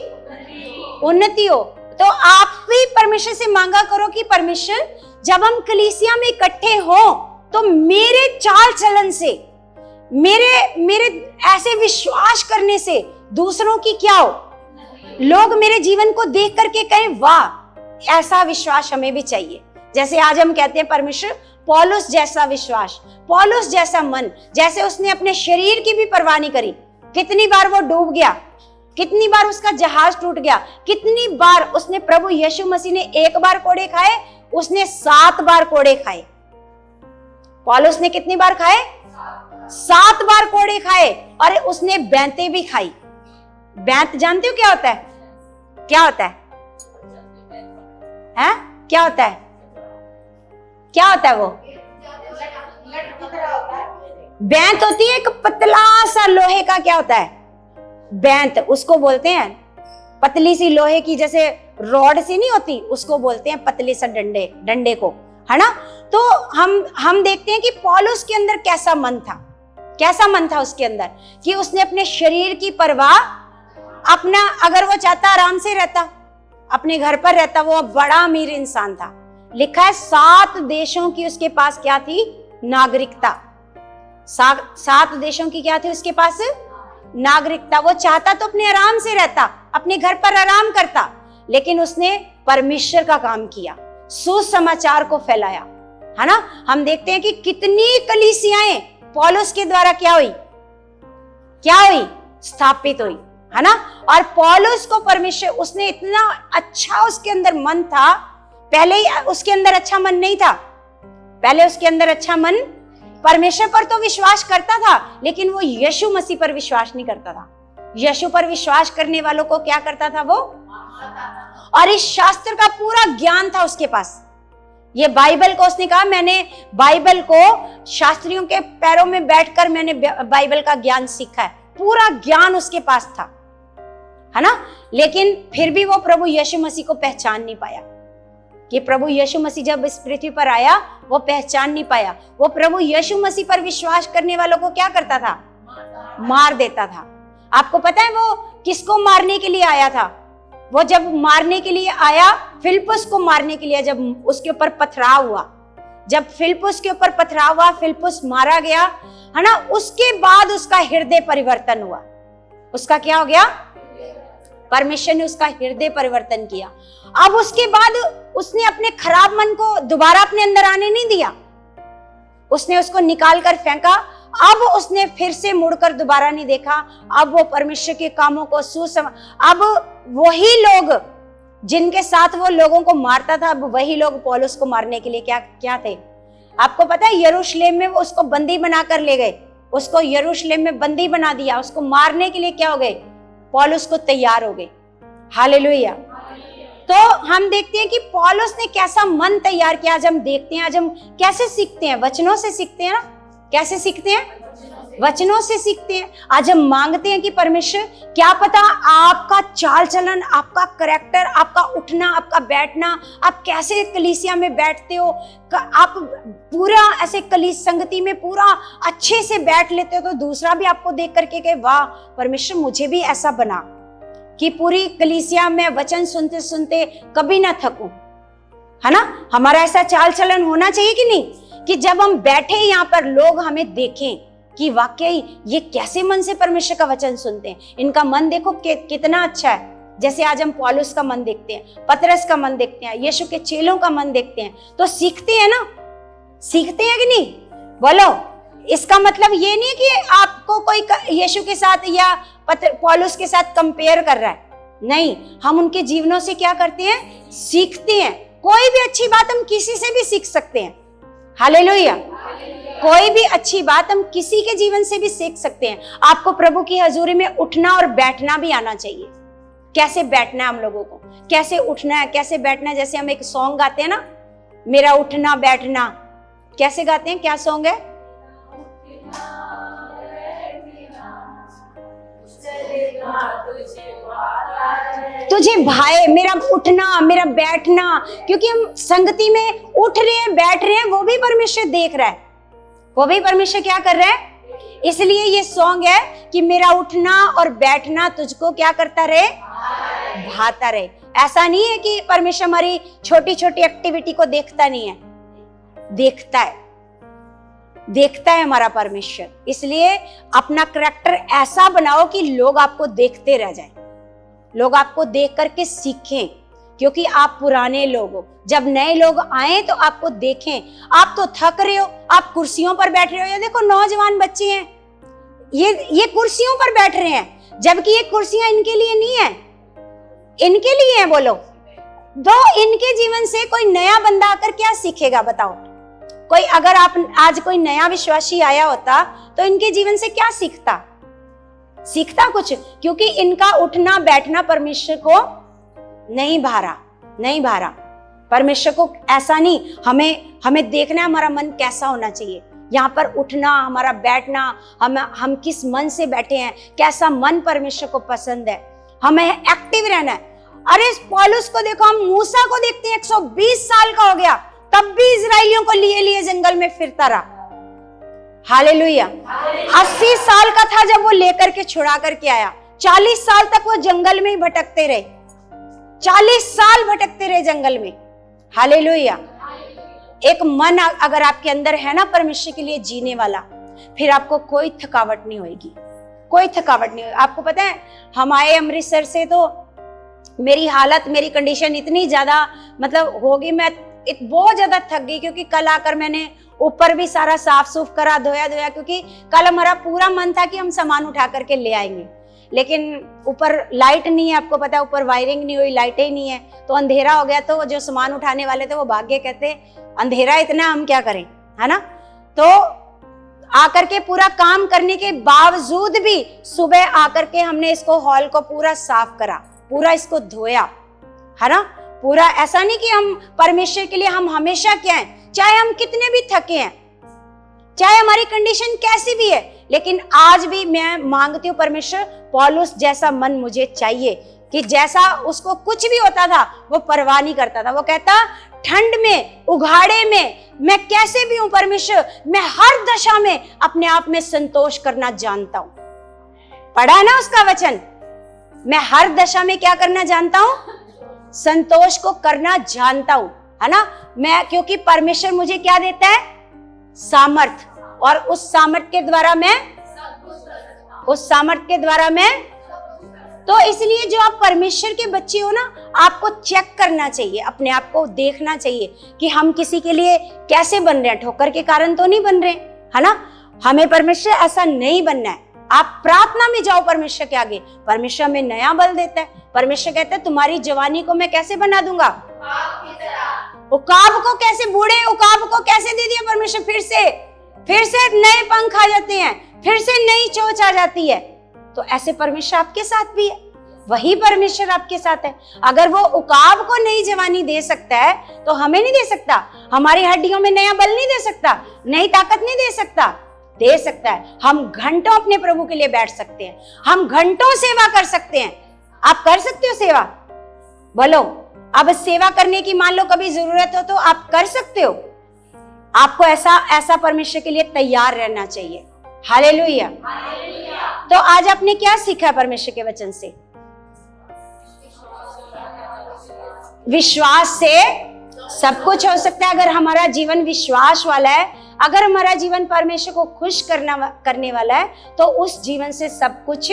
उन्नति हो। तो आप भी परमेश्वर से मांगा करो कि परमेश्वर जब हम कलीसिया में इकट्ठे हो तो मेरे चाल चलन से, मेरे ऐसे विश्वास करने से दूसरों की क्या हो? लोग मेरे जीवन को देख करके कहें वाह, ऐसा विश्वास हमें भी चाहिए। जैसे आज हम कहते हैं परमेश्वर पौलुस जैसा विश्वास, पौलुस जैसा मन, जैसे उसने अपने शरीर की भी परवाह नहीं करी। कितनी बार वो डूब गया, कितनी बार उसका जहाज टूट गया, कितनी बार उसने, प्रभु यीशु मसीह ने एक बार कोड़े खाए, उसने 7 बार कोड़े खाए। पौलुस ने कितनी बार खाए? 7 बार कोड़े खाए, और उसने बैंतें भी खाई। बैंत जानते हो क्या होता है? क्या होता है? हैं? क्या होता है? क्या होता है वो? बैंत होती है एक पतला सा लोहे का, क्या होता है? बैंत, उसको बोलते हैं पतली सी लोहे की, जैसे रॉड सी नहीं होती, उसको बोलते हैं पतले सा डंडे को, है ना। तो हम देखते हैं कि पौलुस के अंदर कैसा मन था, कैसा मन था उसके अंदर, कि उसने अपने शरीर की परवाह, अपना, अगर वो चाहता आराम से रहता, अपने घर पर रहता, वो बड़ा अमीर इंसान था। लिखा है 7 देशों की उसके पास क्या थी? नागरिकता। 7 देशों की क्या थी उसके पास? नागरिकता। वो चाहता तो अपने आराम से रहता, अपने घर पर आराम करता, लेकिन उसने परमेश्वर का काम किया, सुसमाचार को फैलाया, है ना। हम देखते हैं कि कितनी कलीसियाएं पौलुस के द्वारा क्या हुई? स्थापित हुई, है ना। और पौलुस को परमेश्वर, उसने इतना अच्छा, उसके अंदर मन था, पहले ही उसके अंदर अच्छा मन नहीं था, पहले उसके अंदर अच्छा मन, परमेश्वर पर तो विश्वास करता था, लेकिन वो यीशु मसीह पर विश्वास नहीं करता था। यीशु पर विश्वास करने वालों को क्या करता था वो? और इस शास्त्र का पूरा ज्ञान था उसके पास। ये बाइबल को उसने कहा, मैंने बाइबल को शास्त्रियों के पैरों में बैठकर मैंने बाइबल का ज्ञान सीखा है, पूरा ज्ञान उसके पास था, है ना। लेकिन फिर भी वो प्रभु यीशु मसीह को पहचान नहीं पाया, कि प्रभु यीशु मसीह जब इस पृथ्वी पर आया वो पहचान नहीं पाया। वो प्रभु यीशु मसीह पर विश्वास करने वालों को क्या करता था? मार देता था। आपको पता है वो किसको मारने के लिए आया था? वो जब मारने के लिए आया, फिलिप्पुस को मारने के लिए, जब उसके ऊपर पथराव हुआ, जब फिलिप्पुस के ऊपर पथराव हुआ, फिलिप्पुस मारा गया, है ना, उसके बाद उसका हृदय परिवर्तन हुआ। उसका क्या हो गया? परमेश्वर ने उसका हृदय परिवर्तन किया। अब उसके बाद उसने अपने खराब मन को दोबारा अपने अंदर आने नहीं दिया, उसने उसको निकाल कर फेंका। अब उसने फिर से मुड़कर दोबारा नहीं देखा। अब वो परमेश्वर के कामों को अब वही लोग जिनके साथ वो लोगों को मारता था, अब वही लोग पौलुस को मारने के लिए क्या थे? आपको पता है, यरूशलेम में वो उसको बंदी बनाकर ले गए, उसको यरूशलेम में बंदी बना दिया, उसको मारने के लिए क्या हो गए? पौलुस को तैयार हो गए। हालेलुया। तो हम देखते हैं कि पौलुस ने कैसा मन तैयार किया। आज हम देखते हैं, आज हम कैसे सीखते हैं? वचनों से सीखते हैं ना। कैसे सीखते हैं? वचनों से सीखते हैं। आज हम मांगते हैं कि परमेश्वर, क्या पता आपका चाल चलन, आपका करैक्टर, आपका उठना, आपका बैठना, आप कैसे कलीसिया में बैठते हो, आप पूरा ऐसे कलीस संगति में पूरा अच्छे से बैठ लेते हो, तो दूसरा भी आपको देख करके कहे वाह परमेश्वर, मुझे भी ऐसा बना कि पूरी कलीसिया में वचन सुनते सुनते कभी ना थकूं, है ना। हमारा ऐसा चाल चलन होना चाहिए कि नहीं, कि जब हम बैठे यहाँ पर लोग हमें देखें कि वाकई ये कैसे मन से परमेश्वर का वचन सुनते हैं, इनका मन देखो कितना अच्छा है, जैसे आज हम पौलुस का मन देखते हैं, पतरस का मन देखते हैं, यीशु के चेलों का मन देखते हैं, तो सीखते हैं ना, सीखते हैं कि नहीं? बोलो। इसका मतलब ये नहीं कि आपको कोई यीशु के साथ या पौलुस के साथ कंपेयर कर रहा है, नहीं, हम उनके जीवनों से क्या करते हैं? सीखते हैं। कोई भी अच्छी बात हम किसी से भी सीख सकते हैं। हालेलुया। कोई भी अच्छी बात हम किसी के जीवन से भी सीख सकते हैं। आपको प्रभु की हजूरी में उठना और बैठना भी आना चाहिए। कैसे बैठना है हम लोगों को, कैसे उठना है, कैसे बैठना है। जैसे हम एक सॉन्ग गाते हैं ना, मेरा उठना बैठना, कैसे गाते हैं? क्या सॉन्ग है? तुझे भाए मेरा उठना, मेरा बैठना, क्योंकि हम संगति में उठ रहे हैं, बैठ रहे हैं, वो भी परमेश्वर देख रहा है, वो भी परमेश्वर क्या कर रहा है। इसलिए ये सॉन्ग है कि मेरा उठना और बैठना तुझको क्या करता रहे? भाता रहे। ऐसा नहीं है कि परमेश्वर हमारी छोटी छोटी एक्टिविटी को देखता नहीं है, देखता है, देखता है हमारा परमेश्वर। इसलिए अपना करैक्टर ऐसा बनाओ कि लोग आपको देखते रह जाएं, लोग आपको देख करके सीखें, क्योंकि आप पुराने लोग हो। जब नए लोग आए तो आपको देखें। आप तो थक रहे हो, आप कुर्सियों पर बैठ रहे हो। ये देखो नौजवान बच्चे हैं, ये कुर्सियों पर बैठ रहे हैं, जबकि ये कुर्सियां इनके लिए नहीं है, इनके लिए है। बोलो। दो इनके जीवन से कोई नया बंदा आकर क्या सीखेगा? बताओ। कोई अगर आप आज कोई नया विश्वासी आया होता तो इनके जीवन से क्या सीखता? सीखता कुछ, क्योंकि इनका उठना बैठना परमेश्वर को नहीं भारा, नहीं भारा। परमेश्वर को ऐसा नहीं, हमें देखना है हमारा मन कैसा होना चाहिए। यहाँ पर उठना, हमारा बैठना, हम किस मन से बैठे हैं, कैसा मन परमेश्वर को पसंद है, हमें एक्टिव रहना है। अरे पौलुस को देखो, हम मूसा को देखते हैं, 120 साल का हो गया, तब भी इजराइलियों को लिए लिए जंगल में फिरता रहा। हालेलुया। 80 साल का था जब वो लेकर के छुड़ा करके आया। 40 साल तक वो जंगल में ही भटकते रहे, 40 साल भटकते रहे जंगल में। हालेलुया। एक मन अगर आपके अंदर है ना परमेश्वर के लिए जीने वाला, फिर आपको कोई थकावट नहीं होगी, कोई थकावट नहीं होगी। आपको पता है, हम आए अमृतसर से तो मेरी हालत, मेरी कंडीशन इतनी ज्यादा मतलब होगी, मैं बहुत ज्यादा थक गई, क्योंकि कल आकर मैंने ऊपर भी सारा साफ सूफ करा, धोया, क्योंकि कल हमारा पूरा मन था कि हम सामान उठा करके ले आएंगे, लेकिन ऊपर लाइट नहीं है। आपको पता है, ऊपर वायरिंग नहीं हुई, लाइटें ही नहीं है, तो अंधेरा हो गया। तो जो सामान उठाने वाले थे वो भाग गए, कहते अंधेरा इतना, हम क्या करें, है ना। तो आकर के पूरा काम करने के बावजूद भी सुबह आकर के हमने इसको हॉल को पूरा साफ करा, पूरा इसको धोया, है ना। पूरा ऐसा नहीं कि हम परमेश्वर के लिए हम हमेशा क्या है, चाहे हम कितने भी थके हैं, चाहे हमारी कंडीशन कैसी भी है, लेकिन आज भी मैं मांगती हूँ परमेश्वर, पौलुस जैसा मन मुझे चाहिए, कि जैसा उसको कुछ भी होता था वो परवाह नहीं करता था। वो कहता ठंड में, उघाड़े में, मैं कैसे भी हूं परमेश्वर, मैं हर दशा में अपने आप में संतोष करना जानता हूं। पढ़ा है ना उसका वचन, मैं हर दशा में क्या करना जानता हूं? संतोष को करना जानता हूं, है ना। मैं, क्योंकि परमेश्वर मुझे क्या देता है? सामर्थ, और उस सामर्थ के द्वारा मैं तो इसलिए जो आप परमेश्वर के बच्चे हो ना, आपको चेक करना चाहिए, अपने आप को देखना चाहिए कि हम किसी के लिए कैसे बन रहे हैं। ठोकर के कारण तो नहीं बन रहे, है ना। हमें परमेश्वर ऐसा नहीं बनना है। आप प्रार्थना में जाओ परमेश्वर के आगे, परमेश्वर हमें नया बल देता है। परमेश्वर कहता है तुम्हारी जवानी को मैं कैसे बना दूंगा? उकाब को कैसे, बूढ़े उकाब को कैसे दे दिया परमेश्वर? फिर से नए पंख आ जाते हैं, फिर से नई चोंच आ जाती है। तो ऐसे परमेश्वर आपके साथ भी है, वही परमेश्वर आपके साथ है। अगर वो उकाब को नई जवानी दे सकता है तो हमें नहीं दे सकता? हमारी हड्डियों में नया बल नहीं दे सकता? नई ताकत नहीं दे सकता? दे सकता है। हम घंटों अपने प्रभु के लिए बैठ सकते हैं, हम घंटों सेवा कर सकते हैं। आप कर सकते हो सेवा? बोलो। अब सेवा करने की मान लो कभी जरूरत हो तो आप कर सकते हो। आपको ऐसा परमेश्वर के लिए तैयार रहना चाहिए। हालेलुया। तो आज आपने क्या सीखा परमेश्वर के वचन से? विश्वास से सब कुछ हो सकता है। अगर हमारा जीवन विश्वास वाला है, अगर हमारा जीवन परमेश्वर को खुश करने वाला है, तो उस जीवन से सब कुछ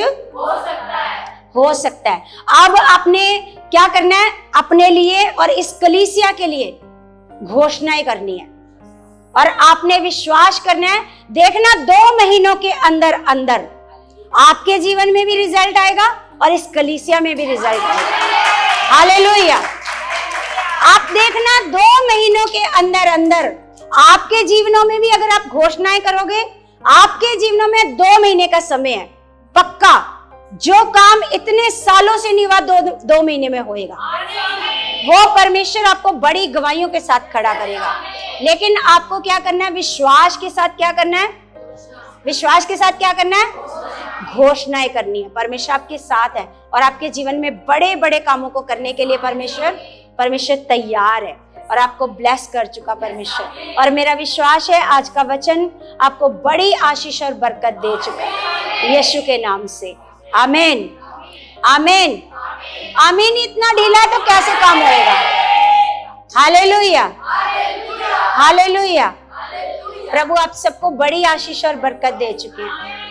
हो सकता है। अब आपने क्या करना है? अपने लिए और इस कलीसिया के लिए घोषणाएं करनी है और आपने विश्वास करना है। देखना 2 महीनों के अंदर अंदर आपके जीवन में भी रिजल्ट आएगा और इस कलीसिया में भी रिजल्ट आएगा। हालेलुया। आप देखना 2 महीनों के अंदर अंदर आपके जीवनों में भी अगर आप घोषणाएं करोगे, आपके जीवनों में 2 महीने का समय है पक्का। जो काम इतने सालों से नहीं हुआ 2 महीने में होएगा। वो परमेश्वर आपको बड़ी गवाहियों के साथ खड़ा करेगा। लेकिन आपको क्या करना है? विश्वास के साथ क्या करना है? विश्वास के साथ क्या करना है? घोषणाएं करनी है। परमेश्वर आपके साथ है और आपके जीवन में बड़े बड़े कामों को करने के लिए परमेश्वर तैयार है और आपको ब्लेस कर चुका परमेश्वर। और मेरा विश्वास है आज का वचन आपको बड़ी आशीष और बरकत दे चुका है यीशु के नाम से। आमीन, आमीन, आमीन। इतना ढीला है तो कैसे काम होएगा? Hallelujah, hallelujah. प्रभु आप सबको बड़ी आशीष और बरकत दे चुके हैं।